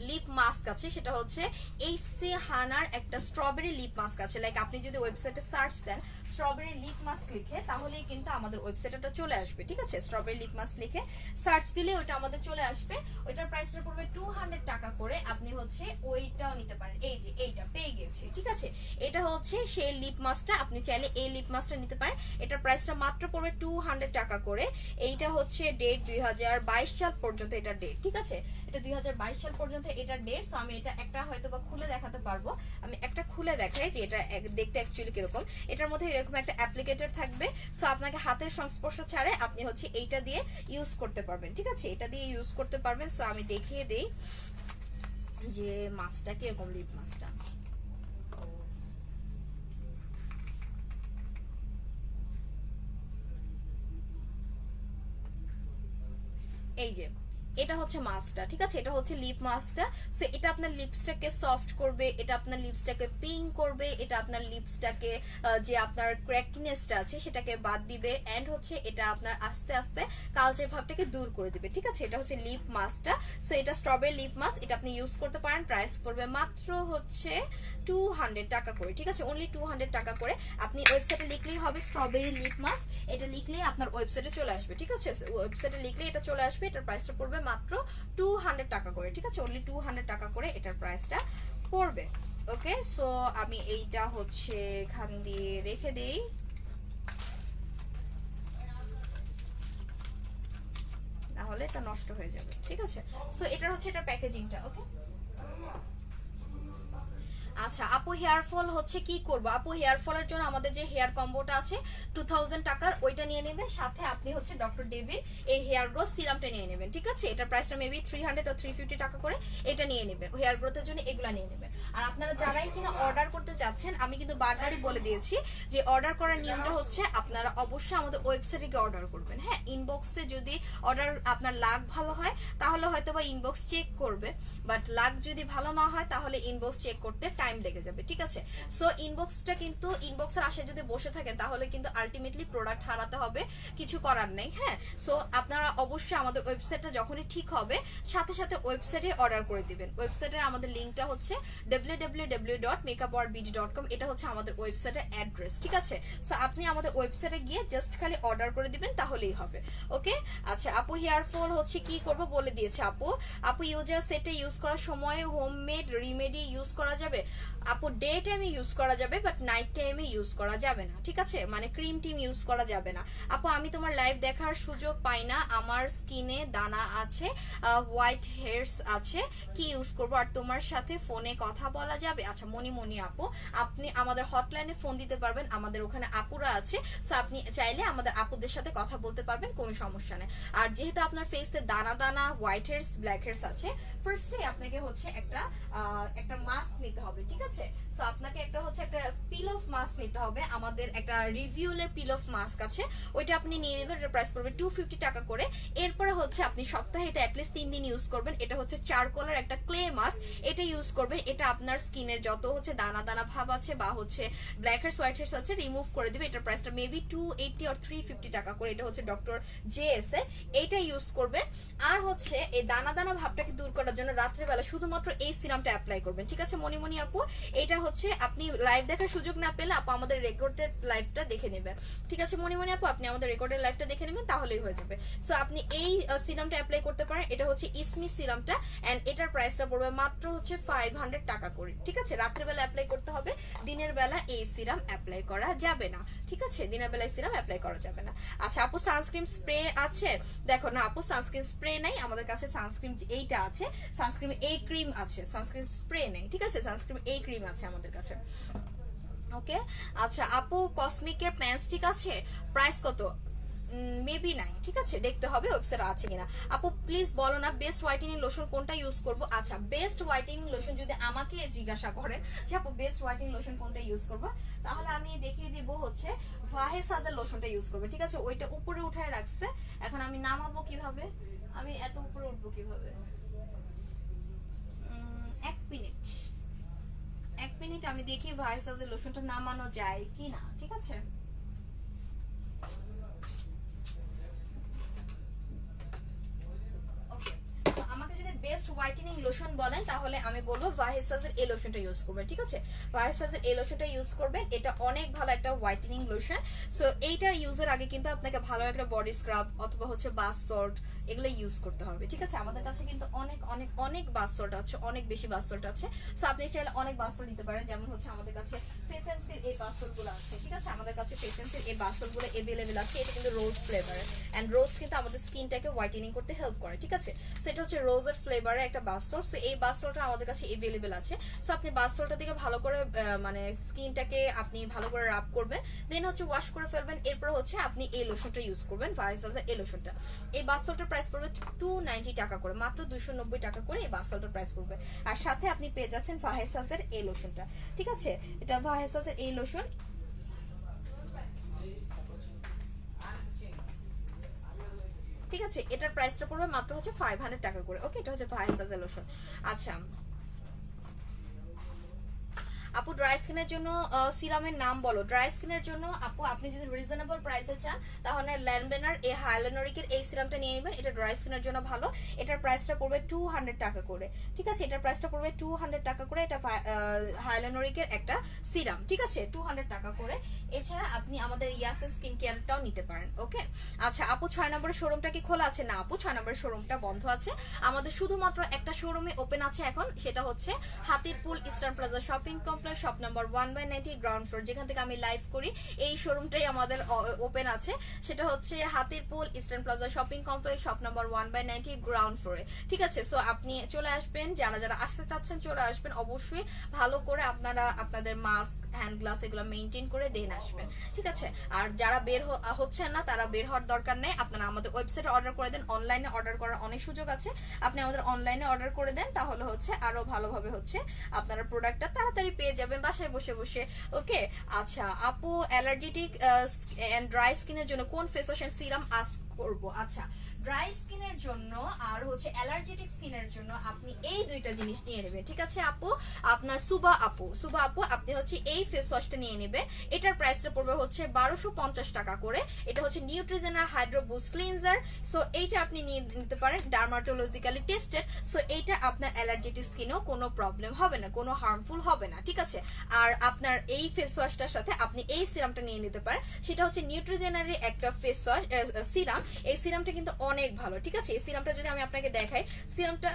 Speaker 1: লিপ মাস্ক আছে, সেটা হচ্ছে এইচসি হানার একটা স্ট্রবেরি লিপ মাস্ক আছে। লাইক আপনি যদি ওয়েবসাইটে সার্চ দেন স্ট্রবেরি লিপ মাস্ক লিখে, তাহলেই কিন্তু আমাদের ওয়েবসাইটটা চলে আসবে, ঠিক আছে? স্ট্রবেরি লিপ মাস্ক লিখে সার্চ দিলে ওইটা আমাদের চলে আসবে। ওইটার প্রাইসটা পড়বে 200 টাকা করে। আপনি হচ্ছে ওইটাও নিতে পারেন। এই যে এইটা পেয়ে গেছি, ঠিক আছে? এটা হচ্ছে সেই লিপ মাস্কটা, আপনি চাইলে এই লিপ মাস্কটা নিতে পারেন। এটার প্রাইসটা মাত্র পড়বে 200 টাকা করে। এইটা হচ্ছে ডেট 2022 সাল পর্যন্ত এটা ডেট, ঠিক আছে? এটা 2022 সাল পর্যন্ত এটা ডেট। সো আমি এটা একটা হয়তো বা খুলে দেখাতে পারবো। আমি একটা খুলে দেখাই যে এটা দেখতে অ্যাকচুয়ালি কিরকম। এটার মধ্যে এরকম একটা অ্যাপ্লিকেটর থাকবে। সো আপনাকে হাতের সংস্পর্শ ছাড়ে আপনি হচ্ছে এইটা দিয়ে ইউজ করতে পারবেন, ঠিক আছে? এটা দিয়ে ইউজ করতে পারবেন। সো আমি দেখিয়ে দেই যে মাছটা কিরকম, লিপ মাছটা। এই যে এটা হচ্ছে মাস্কটা, ঠিক আছে? এটা হচ্ছে লিপ মাস্কটা। সো এটা আপনার লিপসটাকে সফট করবে, এটা আপনার লিপসটাকে পিঙ্ক করবে, এটা আপনার লিপসটাকে যে আপনার ক্র্যাকিনেসটা আছে সেটাকে বাদ দিবে, এন্ড হচ্ছে এটা আপনার আস্তে আস্তে কালচে ভাবটাকে দূর করে দিবে, ঠিক আছে? এটা হচ্ছে লিপ মাস্কটা। সো এটা স্ট্রবেরি লিপ মাস্ক, এটা আপনি ইউজ করতে পারেন। প্রাইস পড়বে মাত্র হচ্ছে 200 টাকা করে, ঠিক আছে? অনলি 200 টাকা করে। আপনি ওয়েবসাইটে লিখলেই হবে স্ট্রবেরি লিপ মাস্ক, এটা লিখলেই আপনার ওয়েবসাইটে চলে আসবে, ঠিক আছে? ওয়েবসাইটে লিখলেই এটা চলে আসবে। এটার প্রাইসটা পড়বে মাত্র 200 টাকা করে, ঠিক আছে? অনলি 200 টাকা করে এটার প্রাইসটা পড়বে। ওকে সো আমি এইটা হচ্ছে এখান দিয়ে রেখে দিই। নাহলে এটা নষ্ট হয়ে যাবে, ঠিক আছে? সো এটার হচ্ছে এটা প্যাকেজিংটা। ওকে আচ্ছা আপু, হেয়ার ফল হচ্ছে কি করব? আপু হেয়ার ফলের জন্য আমাদের যে হেয়ার কম্বোটা আছে 2000 টাকার, ওইটা নিয়ে নেবেন। সাথে আপনি হচ্ছে ডক্টর ডেভিড এই হেয়ার গ্রোথ সিরামটা নিয়ে নেবেন, ঠিক আছে? এটার প্রাইসটা মেবি 300 ও 350 টাকা করে। এটা নিয়ে নেবেন হেয়ার গ্রোথের জন্য, এগুলা নিয়ে নেবেন। আর আপনারা যারাই কিনা অর্ডার করতে চাচ্ছেন, আমি কিন্তু বারবারই বলে দিয়েছি যে অর্ডার করার নিয়মটা হচ্ছে আপনারা অবশ্যই আমাদের ওয়েবসাইটে গিয়ে অর্ডার করবেন। হ্যাঁ, ইনবক্সে যদি অর্ডার আপনার লাক ভালো হয় তাহলে হয়তো বা ইনবক্স চেক করবে, বাট লাক যদি ভালো না হয় তাহলে ইনবক্স চেক করতে টাইম লেগে যাবে, ঠিক আছে? সো ইনবক্সটা কিন্তু ইনবক্সের আশায় যদি বসে থাকেন তাহলে কিন্তু আলটিমেটলি প্রোডাক্ট হারাতে হবে, কিছু করার নেই। হ্যাঁ, সো আপনারা অবশ্যই আমাদের ওয়েবসাইটটা যখনই ঠিক হবে সাথে সাথে ওয়েবসাইটে অর্ডার করে দিবেন। ওয়েবসাইটের আমাদের লিঙ্কটা হচ্ছে www.makeuparbd.com, এটা হচ্ছে আমাদের ওয়েবসাইটের অ্যাড্রেস, ঠিক আছে? সো আপনি আমাদের ওয়েবসাইটে গিয়ে জাস্ট খালি অর্ডার করে দিবেন তাহলেই হবে। ওকে, আচ্ছা আপু হেয়ার ফল হচ্ছে কি করব বলে দিয়েছে আপু। আপু ইউজার সেটে ইউজ করার সময় হোমমেড রিমেডি ইউজ করা যাবে? আপু ডে টাইমে ইউজ করা যাবে, বাট নাইট টাইমে ইউজ করা যাবে না, ঠিক আছে? মানে ক্রিম টিম ইউজ করা যাবে না। আপু আমি তোমার লাইভ দেখার সুযোগ পাই না, আমার স্কিনে দানা আছে, হোয়াইট হেয়ারস আছে, কি ইউজ করব? আর তোমার সাথে ফোনে কথা বলা যাবে? আচ্ছা মনি আপু, আপনি আমাদের হটলাইনে ফোন দিতে পারবেন, আমাদের ওখানে আপুরা আছে, সো আপনি চাইলে আমাদের আপুদের সাথে কথা বলতে পারবেন, কোনো সমস্যা নেই। আর যেহেতু আপনার ফেসে দানা দানা হোয়াইট হেয়ারস ব্ল্যাক হেয়ারস আছে, ফার্স্টে আপনাকে হচ্ছে একটা মাস্ক নিতে হবে, ঠিক আছে? সো আপনাকে একটা পিল অফ মাস্ক নিতে হবে। আমাদের একটা রিভিউলের পিল অফ মাস্ক আছে, ওইটা আপনি নিয়ে নেবেন, এটার প্রাইস পড়বে 250 টাকা করে। এরপরে হচ্ছে আপনি সপ্তাহে এটা অ্যাটলিস্ট 3 দিন ইউজ করবেন। এটা হচ্ছে চারকোলের একটা ক্লে মাস্ক, এটা ইউজ করবেন। এটা আপনার স্কিনের যত হচ্ছে দানা দানা ভাব আছে বা হচ্ছে ব্ল্যাক হেয়ারস হোয়াইট হেয়ারস আছে রিমুভ করে দিবে। এটার প্রাইসটা মেবি 280 অর 350 টাকা করে। এটা হচ্ছে ডক্টর জেএস এ, এইটা ইউজ করবে। আর হচ্ছে এই দানা দানা ভাবটাকে দূর করার জন্য রাত্রেবেলা শুধুমাত্র এই সিরামটা অ্যাপ্লাই করবেন, ঠিক আছে মনি আপু? এটা হচ্ছে আপনি লাইভ দেখার সুযোগ না পেলে আপু আমাদের রেকর্ডেড লাইভটা দেখে নেবেন, ঠিক আছে মনি আপু? আপনি আমাদের রেকর্ডেড লাইভটা দেখে নেবেন তাহলেই হয়ে যাবে। সো আপনি এই সিরামটা অ্যাপ্লাই করতে পারেন। এটা হচ্ছে ইসমি সিরামটা, এন্ড এটার প্রাইসটা পড়বে মাত্র হচ্ছে 500 টাকা করে, ঠিক আছে? রাত্রেবেলা অ্যাপ্লাই করতে হবে, দিনের বেলা এই সিরাম অ্যাপ্লাই করা যাবে না, ঠিক আছে? দিনের বেলায় সিরাম অ্যাপ্লাই করা যাবে না। আচ্ছা আপু সানস্ক্রিন স্প্রে আছে? দেখো না আপু, সানস্ক্রিন স্প্রে নাই আমাদের কাছে, সানস্ক্রিন এইটা আছে, সানস্ক্রিন এই ক্রিম আছে, সানস্ক্রিন স্প্রে নেই, ঠিক আছে? সানস্ক্রিন এই ক্রিম আছে আমাদের কাছে। ওকে, আচ্ছা আপু কসমিকের প্যান স্টিক আছে, প্রাইস কত? মেবি নাই, ঠিক আছে? দেখতে হবে ওয়েবসাইটে আছে কিনা। আপু প্লিজ বলো না বেস্ট হোয়াইটেনিং লোশন কোনটা ইউজ করব? আচ্ছা বেস্ট হোয়াইটেনিং লোশন যদি আমাকে জিজ্ঞাসা করেন যে আপু বেস্ট হোয়াইটেনিং লোশন কোনটা ইউজ করব, তাহলে আমি দেখিয়ে দিব হচ্ছে ভাহেসাজের লোশনটা ইউজ করবে, ঠিক আছে? ওইটা উপরে উঠায় রাখছে, এখন আমি নামাবো কিভাবে? আমি এত উপরে উঠবো কিভাবে? এক মিনিট আমি দেখি ভাহেসাজের লোশনটা নামানো যায় কিনা, ঠিক আছে? বেস্ট হোয়াইটেনিং লোশন বলেন তাহলে আমি বলবো ভাহেসাজের এই লোশনটা ইউজ করবেন, ঠিক আছে? ভাহেসাজের এই লোশনটা ইউজ করবেন, এটা অনেক ভালো একটা হোয়াইটেনিং লোশন। সো এইটার ইউজের আগে কিন্তু আপনাকে ভালো একটা বডি স্ক্রাব অথবা হচ্ছে বাথ সল্ট এগুলো ইউজ করতে হবে, ঠিক আছে? আমাদের কাছে কিন্তু অনেক অনেক অনেক বাথ সল্ট আছে, অনেক বেশি বাথ সল্ট আছে। সো আপনি চাইলে অনেক বাথ সল্ট নিতে পারেন, যেমন হচ্ছে আমাদের কাছে ফেসেন্সির এই বাথ সল্ট গুলো আছে, ঠিক আছে? আমাদের কাছে ফেসেন্সির এই বাথ সল্ট গুলো अवेलेबल আছে। এটা কিন্তু রোজ ফ্লেভারের, এন্ড রোজ কিন্তু আমাদের স্কিনটাকে হোয়াইটেনিং করতে হেল্প করে, ঠিক আছে? সো এটা হচ্ছে রোজের ফ্লেভারে একটা বাথ সল্ট। সো এই বাথ সল্টটা আমাদের কাছে अवेलेबल আছে। সো আপনি বাথ সল্টটা দিকে ভালো করে মানে স্কিনটাকে আপনি ভালো করে রাব করবেন, দেন হচ্ছে ওয়াশ করে ফেলবেন। এরপর হচ্ছে আপনি এই লোশনটা ইউজ করবেন, ভাহেসাজের এই লোশনটা। এই বাথ সল্টের প্রাইস পড়বে 290 টাকা করে, মাত্র 290 টাকা করে এই বাথ সল্টের প্রাইস পড়বে। আর সাথে আপনি পেয়ে যাচ্ছেন ভাহেসাজের এই লোশনটা, ঠিক আছে? এটা ভাহেসাজের এই লোশন, ঠিক আছে? এটার প্রাইসটা পড়বে মাত্র হচ্ছে 500 টাকা করে। ওকে, এটা হচ্ছে ভাহেসাজের লোশন। আচ্ছা আপু ড্রাই স্কিনের জন্য সিরামের নাম বলো। ড্রাই স্কিনের জন্য আপু আপনি যদি রিজনেবল প্রাইসে চান তাহলে ল্যানবেনার এই হাইলোনোরিকের এই সিরামটা নিয়ে নেবেন, এটা ড্রাই স্কিনের জন্য ভালো। এটার প্রাইসটা পড়বে 200 টাকা করে, ঠিক আছে? এটার প্রাইসটা পড়বে 200 টাকা করে। এটা হাইলোনোরিকের একটা সিরাম, ঠিক আছে? 200 টাকা করে। এছাড়া আপনি আমাদের ইয়াসের স্কিন কেয়ারটাও নিতে পারেন। ওকে, আচ্ছা আপু 6 নম্বরের শোরুমটা কি খোলা আছে? না আপু 6 নম্বরের শোরুমটা বন্ধ আছে। আমাদের শুধুমাত্র একটা শোরুমে ওপেন আছে এখন, সেটা হচ্ছে Hatirpool Eastern Plaza shopping complex complex shop number 1/90 ground floor, যেখান থেকে আমি লাইভ করি। এই শোরুমটাই আমাদের ওপেন আছে, সেটা হচ্ছে Hatirpool Eastern Plaza shopping complex shop number 1/90 ground ফ্লোরে। ঠিক আছে, সো আপনি চলে আসবেন, যারা যারা আসতে চাচ্ছেন চলে আসবেন। অবশ্যই ভালো করে আপনারা আপনাদের মাস্ক, হ্যান্ড গ্লাস এগুলো মেনটেন করে দেন আসবেন। ঠিক আছে, আর যারা বের হচ্ছেন না তারা বের হওয়ার দরকার নেই, আপনারা আমাদের ওয়েবসাইটে অর্ডার করে দেন। অনলাইনে অর্ডার করার অনেক সুযোগ আছে, আপনি আমাদের অনলাইনে অর্ডার করে দেন, তাহলে হচ্ছে আরো ভালোভাবে হচ্ছে আপনারা প্রোডাক্টটা তাড়াতাড়ি পেয়ে যাবেন বাসায় বসে বসে। ওকে, আচ্ছা আপু, অ্যালার্জেটিক এন্ড ড্রাই স্কিনের জন্য কোন face wash and serum ask করব? আচ্ছা, ড্রাই স্কিনের জন্য আর হচ্ছে অ্যালার্জেটিক স্কিনের জন্য আপনি এই দুইটা জিনিস নিয়ে নেবেন। ঠিক আছে আপু, আপনার সুবা আপু আপনি হচ্ছে এই ফেস ওয়াশটা নিয়ে নেবে। এটার প্রাইসটা পড়বে হচ্ছে 1250 টাকা করে। এটা হচ্ছে নিউট্রিজেনা হাইড্রো বুস্ট ক্লিনজার। সো এইটা আপনি নিয়ে নিতে পারেন, ডার্মাটোলজিক্যালি টেস্টেড। সো এইটা আপনার অ্যালার্জেটিক স্কিনেও কোনো প্রবলেম হবে না, কোনো হার্মফুল হবে না। ঠিক আছে, আর আপনার এই ফেস ওয়াশটার সাথে আপনি এই সিরামটা নিয়ে নিতে পারেন, সেটা হচ্ছে নিউট্রিজেনারি একটা ফেস ওয়াশ সিরাম। এই সিরামটা কিন্তু অনেক ভালো। ঠিক আছে, এই সিরামটা যদি আমি আপনাকে দেখাই, সিরামটা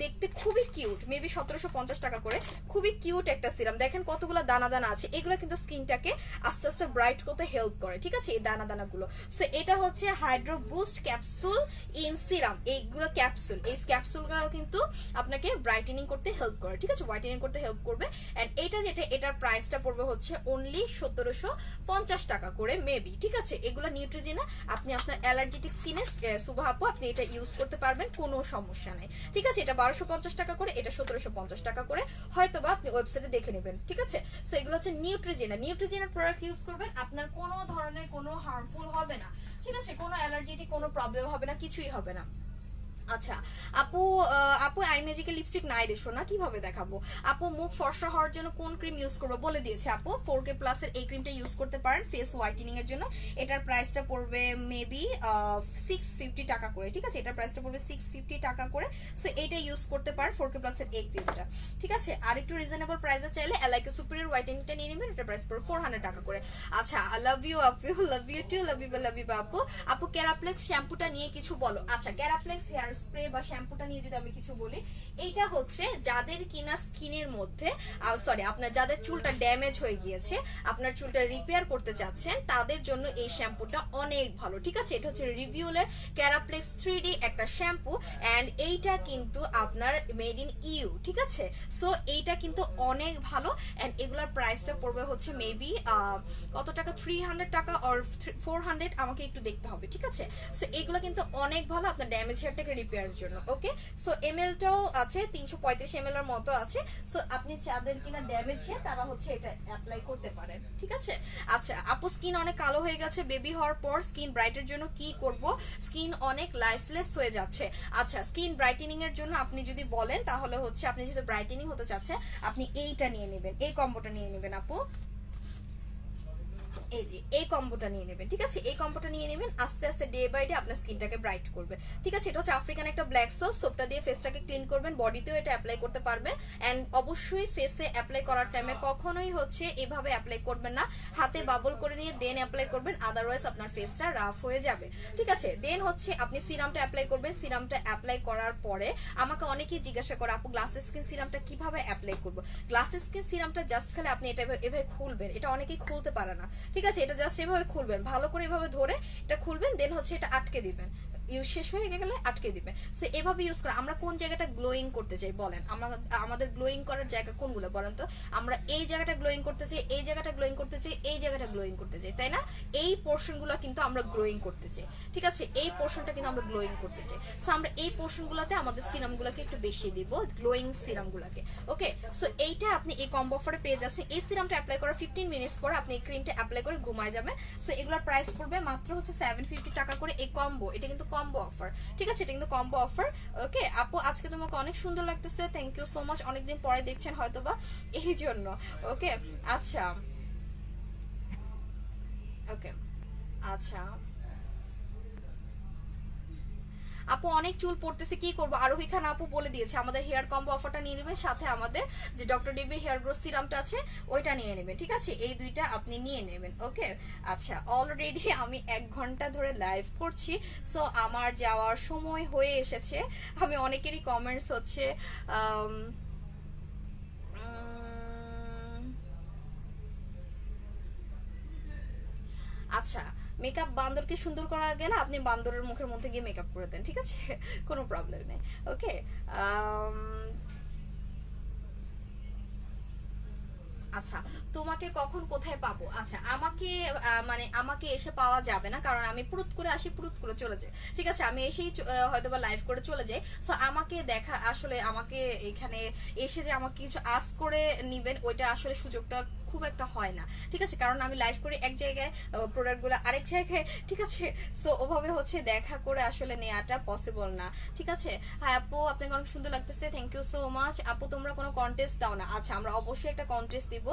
Speaker 1: দেখতে খুবই কিউট, মেবি 1750 টাকা করে। খুবই কিউট একটা সিরাম, দেখেন কতগুলো দানা দানা আছে, এগুলো কিন্তু স্কিনটাকে আস্তে আস্তে ব্রাইট করতে হেল্প করে। ঠিক আছে, এই দানা দানাগুলো। সো এটা হচ্ছে hydro boost capsule in serum. এইগুলো ক্যাপসুল, এই ক্যাপসুলগুলো কিন্তু আপনাকে ব্রাইটেনিং করতে হেল্প করে। ঠিক আছে, হোয়াইটেনিং করতে হেল্প করবে। এন্ড এটা যেটা, এটার প্রাইসটা পড়বে হচ্ছে অনলি 1750 টাকা করে মেবি। ঠিক আছে, এগুলো নিউট্রিজেনা, আপনি আপনার অ্যালার্জেটিক স্কিনে সুবা আপু আপনি এটা ইউজ করতে পারবেন, কোনো সমস্যা নেই। ঠিক আছে, এটা 1250 টাকা করে, এটা 1750 টাকা করে, হয়তো বা আপনি ওয়েবসাইটে দেখে নেবেন। ঠিক আছে, সো এগুলো হচ্ছে নিউট্রিজেনার প্রোডাক্ট ইউজ করবেন, আপনার কোনো ধরনের কোনো হার্মফুল হবে না। ঠিক আছে, কোনো অ্যালার্জেটিক কোনো প্রবলেম হবে না, কিছুই হবে না। আচ্ছা আপু, আই ম্যাজিকের লিপস্টিক নাই রে সোনা, কিভাবে দেখাবো? আপু, মুখ ফর্সা হওয়ার জন্য কোন ক্রিম ইউজ করবো বলে দিয়েছে আপু। 4K প্লাস এর এই ক্রিমটা ইউজ করতে পারেন ফেস হোয়াইটেনিং এর জন্য। এটার প্রাইসটা পড়বে মেবি 650 টাকা করে। ঠিক আছে, এটার প্রাইসটা পড়বে 650 টাকা করে। সো এইটা ইউজ করতে পারেন 4K প্লাস এর এই ক্রিমটা। ঠিক আছে, আর একটু রিজনেবল প্রাইসে চাইলে এলাইকে সুপিরিয়র হোয়াইটেনিংটা নিয়ে নেবেন, এটার প্রাইস পড়বে 400 টাকা করে। আচ্ছা, আই লাভ ইউ আপু, love you too, love you আপু। আপু, ক্যারাপ্লেক্স শ্যাম্পুটা নিয়ে কিছু বলো। আচ্ছা, ক্যারাপ্লেক্স হেয়ার স্প্রে বা শ্যাম্পুটা নিয়ে যদি আমি কিছু বলি, এইটা হচ্ছে যাদের কিনা স্কিনের মধ্যে সরি আপনার যাদের চুলটা ড্যামেজ হয়ে গিয়েছে, আপনার চুলটা রিপেয়ার করতে চাচ্ছেন, তাদের জন্য এই শ্যাম্পুটা অনেক ভালো। ঠিক আছে, এটা হচ্ছে রিভিউলের ক্যারাপ্লেক্স 3D একটা শ্যাম্পু, এন্ড এইটা কিন্তু আপনার মেড ইন ইউ। ঠিক আছে, সো এইটা কিন্তু অনেক ভালো, এন্ড এগুলোর প্রাইসটা পড়বে হচ্ছে মেবি কত টাকা, 300 টাকা অর 400, আমাকে একটু দেখতে হবে। ঠিক আছে, সো এগুলো কিন্তু অনেক ভালো আপনার ড্যামেজ হেয়ারটাকে রিপেয়ারের জন্য। ওকে, সো এমএলটাও আছে 335 ml এর মতো আছে। সো আপনি যাদের কিনা ড্যামেজ হেয়ার তারা হচ্ছে এটা অ্যাপ্লাই করতে পারেন। ঠিক আছে, আচ্ছা আপু, স্কিন অনেক কালো হয়ে গেছে বেবি হওয়ার পর, স্কিন ব্রাইটের জন্য কি করব? স্কিন অনেক লাইফলেস হয়ে যাচ্ছে। আচ্ছা, স্কিন ব্রাইটেনিং এর জন্য আপনি যদি বলেন, তাহলে হচ্ছে আপনি যদি ব্রাইটেনিং হতে চাচ্ছেন, আপনি এইটা নিয়ে নেবেন, এই কম্বোটা নিয়ে নেবেন আপু। এই যে এই কম্বোটা নিয়ে নেবেন। ঠিক আছে, এই কম্বোটা নিয়ে নেবেন, আস্তে আস্তে ডে বাই ডে আপনার স্কিনটাকে ব্রাইট করবে। ঠিক আছে, এটা হচ্ছে আফ্রিকান একটা ব্ল্যাক সোপ, সোপটা দিয়ে ফেসটাকে ক্লিন করবেন, বডিতেও এটা অ্যাপ্লাই করতে পারবেন। এন্ড অবশ্যই ফেসে অ্যাপ্লাই করার টাইমে কখনোই হচ্ছে এভাবে অ্যাপ্লাই করবেন না, হাতে বাবল করে নিয়ে দেন অ্যাপ্লাই করবেন, আদারওয়াইজ আপনার ফেসটা রাফ হয়ে যাবে। ঠিক আছে, দেন হচ্ছে আপনি সিরামটা অ্যাপ্লাই করবেন। সিরামটা অ্যাপ্লাই করার পরে আমাকে অনেকেই জিজ্ঞাসা করে, আপু গ্লাস স্কিন সিরামটা কিভাবে অ্যাপ্লাই করবো? গ্লাস স্কিন সিরামটা জাস্ট খালি আপনি এটা এভাবে খুলবেন, এটা অনেকেই খুলতে পারে না। ঠিক আছে, এটা জাস্ট এভাবে খুলবেন, ভালো করে এভাবে ধরে এটা খুলবেন, দেন হচ্ছে এটা আটকে দিবেন, ইউজ শেষ হয়ে গেলে আটকে দিবেন। সো এভাবে ইউজ করে আমরা কোন জায়গাটা গ্লোয়িং করতে চাই বলেন, আমাদের গ্লোয়িং করার জায়গা কোনগুলো বলেন তো? আমরা এই জায়গাটা গ্লোয়িং করতে চাই, এই জায়গাটা গ্লোয়িং করতে চাই, এই জায়গাটা গ্লোয়িং করতে চাই, তাই না? এই পোর্শনগুলো কিন্তু আমরা গ্লোয়িং করতে চাই। ঠিক আছে, এই পোর্শনটা কিন্তু আমরা গ্লোয়িং করতে চাই। সো আমরা এই পোর্শনগুলোতে আমাদের সিরামগুলোকে একটু বেশি দিব, গ্লোয়িং সিরামগুলোকে। ওকে, সো এইটা আপনি এই কম্বো অফারে পেয়ে যাচ্ছেন। এই সিরামটা অ্যাপ্লাই করার 15 মিনিটস পর আপনি এই ক্রিমটা অ্যাপ্লাই করে ঘুমায় যাবেন। সো এগুলোর প্রাইস পড়বে মাত্র হচ্ছে 750 টাকা করে এই কম্বো। এটা কিন্তু কম্বো অফার। ঠিক আছে, এটা কিন্তু কম্বো অফার। ওকে আপু, আজকে তোমাকে অনেক সুন্দর লাগতেছে, থ্যাংক ইউ সো মাচ। অনেকদিন পরে দেখছেন হয়তোবা, এই জন্য। ওকে, আচ্ছা ওকে, আচ্ছা আপু, অনেক চুল পড়তেছে, কি করবো? আরোহী খান আপু বলে দিয়েছে আমাদের হেয়ার কম্বো অফারটা নিয়ে নেবেন, সাথে আমাদের যে ডক্টর ডেভির হেয়ার গ্রোথ সিরামটা আছে ওইটা নিয়ে নেবেন। ঠিক আছে, এই দুইটা আপনি নিয়ে নেবেন। ওকে, আচ্ছা অলরেডি আমি 1 ঘন্টা ধরে লাইভ করছি, সো আমার যাওয়ার সময় হয়ে এসেছে। আমি অনেকেরই কমেন্টস হচ্ছে আচ্ছা, মেকআপ বান্দরকে সুন্দর করা গেলে আপনি বান্দরের মুখের মধ্যে গিয়ে মেকআপ করে দেন, ঠিক আছে? কোনো প্রবলেম নেই। ওকে, আচ্ছা, তোমাকে কখন কোথায় পাবো? আচ্ছা, আমাকে মানে আমাকে এসে পাওয়া যাবে না, কারণ আমি পুরুত করে আসি, পুরুত করে চলে যাই, ঠিক আছে? আমি এসেই হয়তো বা লাইভ করে চলে যাই। সো আমাকে দেখা, আসলে আমাকে এখানে এসে যে আমাকে কিছু আস করে নিবেন, ওইটা আসলে সুযোগটা খুব একটা হয় না, ঠিক আছে? কারণ আমি লাইভ করি এক জায়গায়, প্রোডাক্টগুলো আরেক জায়গায়, ঠিক আছে? সো ওভাবে হচ্ছে দেখা করে আসলে নেওয়াটা পসিবল না, ঠিক আছে? হ্যাঁ আপু, আপনাকে অনেক সুন্দর লাগতেছে, থ্যাংক ইউ সো মাচ। আপু তোমরা কোনো কন্টেস্ট দাও না? আচ্ছা, আমরা অবশ্যই একটা কন্টেস্ট দিব,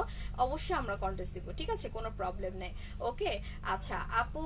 Speaker 1: অবশ্যই আমরা কন্টেস্ট দিব, ঠিক আছে? কোনো প্রবলেম নেই। ওকে, আচ্ছা আপু,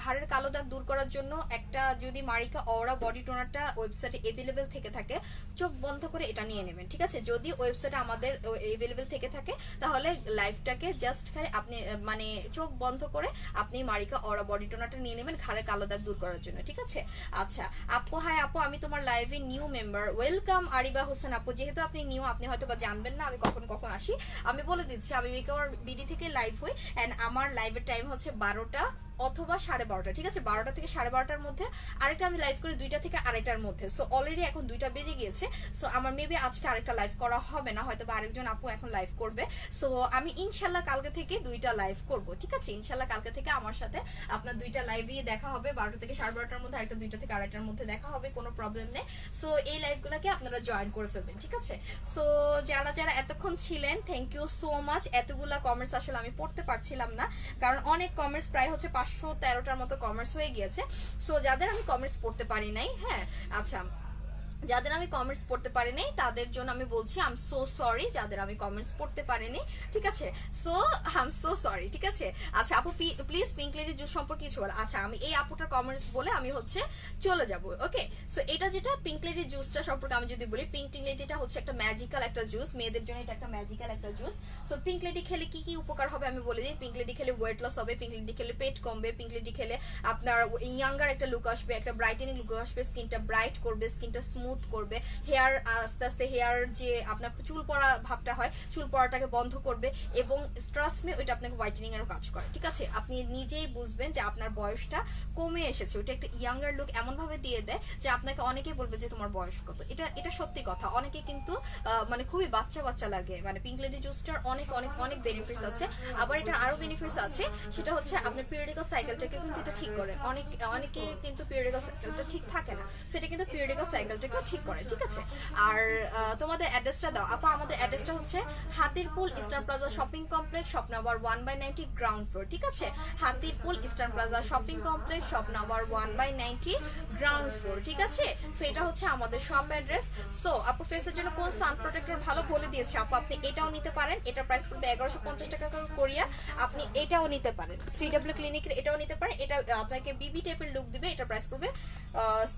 Speaker 1: ঘাড়ের কালো দাগ দূর করার জন্য একটা যদি মারিকা অরা বডি টোনারটা ওয়েবসাইটে এভেলেবেল থেকে থাকে, চোখ বন্ধ করে এটা নিয়ে নেবেন, ঠিক আছে? যদি ওয়েবসাইটে আমাদের এভেলেবেল থেকে থাকে, তাহলে লাইভটাকে জাস্ট খালি আপনি মানে চোখ বন্ধ করে আপনি মারিকা অরা বডি টোনারটা নিয়ে নেবেন ঘাড়ের কালো দাগ দূর করার জন্য, ঠিক আছে? আচ্ছা আপু, হাই আপু, আমি তোমার লাইভে নিউ মেম্বার, ওয়েলকাম আরিবা হোসেন আপু। যেহেতু আপনি নিউ, আপনি হয়তো বা জানবেন না আমি কখন কখন আসি। আমি বলে দিচ্ছি, আমি মেকওভার বিডি থেকে লাইভ হই, অ্যান্ড আমার লাইভের টাইম হচ্ছে 12টা অথবা 12:30, ঠিক আছে? 12টা থেকে 12:30-র মধ্যে। আরেকটা আমি লাইভ করি 2টা থেকে 2:30-র মধ্যে। সো অলরেডি এখন 2টা বেজে গিয়েছে। সো আমার মেবি আজকে আরেকটা লাইভ করা হবে না, হয়তো বা আরেকজন আপু এখন লাইভ করবে। সো আমি ইনশাল্লাহ কালকে থেকে 2টা লাইভ করব, ঠিক আছে? ইনশাল্লাহ কালকে থেকে আমার সাথে আপনার 2টা লাইভই দেখা হবে, 12টা থেকে 12:30-র মধ্যে, আরেকটা 2টা থেকে 2:30-র মধ্যে দেখা হবে, কোনো প্রবলেম নেই। সো এই লাইভগুলোকে আপনারা জয়েন করে ফেলবেন, ঠিক আছে? সো যারা যারা এতক্ষণ ছিলেন, থ্যাংক ইউ সো মাচ। এতগুলা কমেন্টস আসলে আমি পড়তে পারছিলাম না, কারণ অনেক কমেন্টস, প্রায় হচ্ছে 513টার মতো কমেন্টস হয়ে গিয়েছে। সো যাদের আমি কমেন্টস পড়তে পারি নাই, হ্যাঁ আচ্ছা, যাদের আমি কমেন্টস পড়তে পারিনি তাদের জন্য আমি বলছি আই এম সো সরি, যাদের আমি কমেন্টস পড়তে পারিনি, ঠিক আছে? So I am so sorry, ঠিক আছে? আচ্ছা আপু, প্লিজ পিঙ্ক লেডি জুস সম্পর্কে কিছু বলো। আচ্ছা, আমি এই আপুটার কমেন্টস বলে আমি হচ্ছে চলে যাব। ওকে, সো এটা যেটা পিঙ্ক লেডি জুসটা সম্পর্কে আমি যদি বলি, পিঙ্ক লেডিটা হচ্ছে একটা ম্যাজিক্যাল একটা জুস, মেয়েদের জন্য এটা একটা ম্যাজিক্যাল একটা জুস। সো পিঙ্ক লেডি খেলে কি কি উপকার হবে আমি বলে দিই। পিঙ্ক লেডি খেলে ওয়েট লস হবে, পিঙ্ক লেডি খেলে পেট কমবে, পিঙ্ক লেডি খেলে আপনার ইয়াঙ্গার একটা লুক আসবে, একটা ব্রাইটেনিং লুক আসবে, স্কিনটা ব্রাইট করবে, স্কিনটা স্মুথ করবে, হেয়ার আস্তে আস্তে হেয়ার যে আপনার চুল পড়া ভাবটা হয়, চুল পড়াটাকে বন্ধ করবে, এবং ট্রাস্ট মি ওইটা আপনাকে হোয়াইটেনিং এরও কাজ করে, ঠিক আছে? আপনি নিজেই বুঝবেন যে আপনার বয়সটা কমে এসেছে। ওইটা একটা ইয়াঙ্গার লুক এমন ভাবে দিয়ে দেয় যে আপনাকে অনেকেই বলবে যে তোমার বয়স কত। এটা এটা সত্যি কথা, অনেকে কিন্তু মানে খুবই বাচ্চা বাচ্চা লাগে। মানে পিঙ্ক লেডি জুসটার অনেক অনেক অনেক বেনিফিটস আছে। আবার এটার আরো বেনিফিটস আছে, সেটা হচ্ছে আপনার পিরিয়ডিক্যাল সাইকেলটাকে কিন্তু এটা ঠিক করে। অনেকে কিন্তু পিরিয়ডিক্যাল সাইকেলটা ঠিক থাকে না, সেটা কিন্তু পিরিয়ডিক্যাল সাইকেলটাকেও ঠিক করে, ঠিক আছে? আর তোমাদের অ্যাড্রেসটা দাও আপু। আমাদের অ্যাড্রেসটা হচ্ছে Hatirpool Eastern Plaza shopping complex, shop number 1/90, ground floor, ঠিক আছে? Hatirpool Eastern Plaza shopping complex, shop number 1/90, ground floor, ঠিক আছে? সো এটা হচ্ছে আমাদের শপ অ্যাড্রেস। সো আপু, ফেসের জন্য কোন সান প্রোটেক্টর ভালো বলে দিয়েছে আপু, আপনি এটাও নিতে পারেন। এটার প্রাইস পড়বে 1150 টাকা করে কোরিয়া। আপনি এটাও নিতে পারেন, 3W ক্লিনিকের এটাও নিতে পারেন। এটা আপনাকে বিবি টাইপের লুক দিবে। এটার প্রাইস পড়বে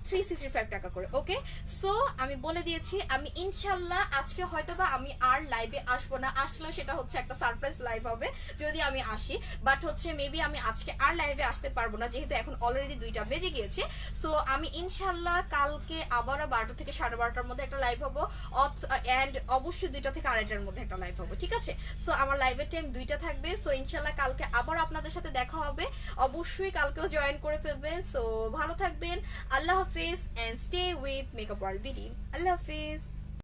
Speaker 1: 365 টাকা করে। ওকে, সো আমি বলে দিয়েছি, আমি ইনশাল্লাহ আজকে হয়তোবা আমি আর লাইভে আসবো না, আসলেও সেটা হচ্ছে একটা সারপ্রাইজ লাইভ হবে যদি আমি আসি। বাট হচ্ছে মেবি আমি আজকে আর লাইভে আসতে পারবো না, যেহেতু এখন অলরেডি 2টা বেজে গিয়েছে। সো আমি ইনশাল্লাহ কালকে আবারও 12টা থেকে 12:30-র মধ্যে একটা লাইভ হবো, অ্যান্ড অবশ্যই 2টা থেকে 2:30-র মধ্যে একটা লাইভ হবো, ঠিক আছে? সো আমার লাইভের টাইম 2টা থাকবে। সো ইনশাল্লাহ কালকে আবার আপনাদের সাথে দেখা হবে, অবশ্যই কালকেও জয়েন করে ফেলবেন। সো ভালো থাকবেন, আল্লাহ হাফিজ, and stay with Makeup World BD. Allah Hafiz.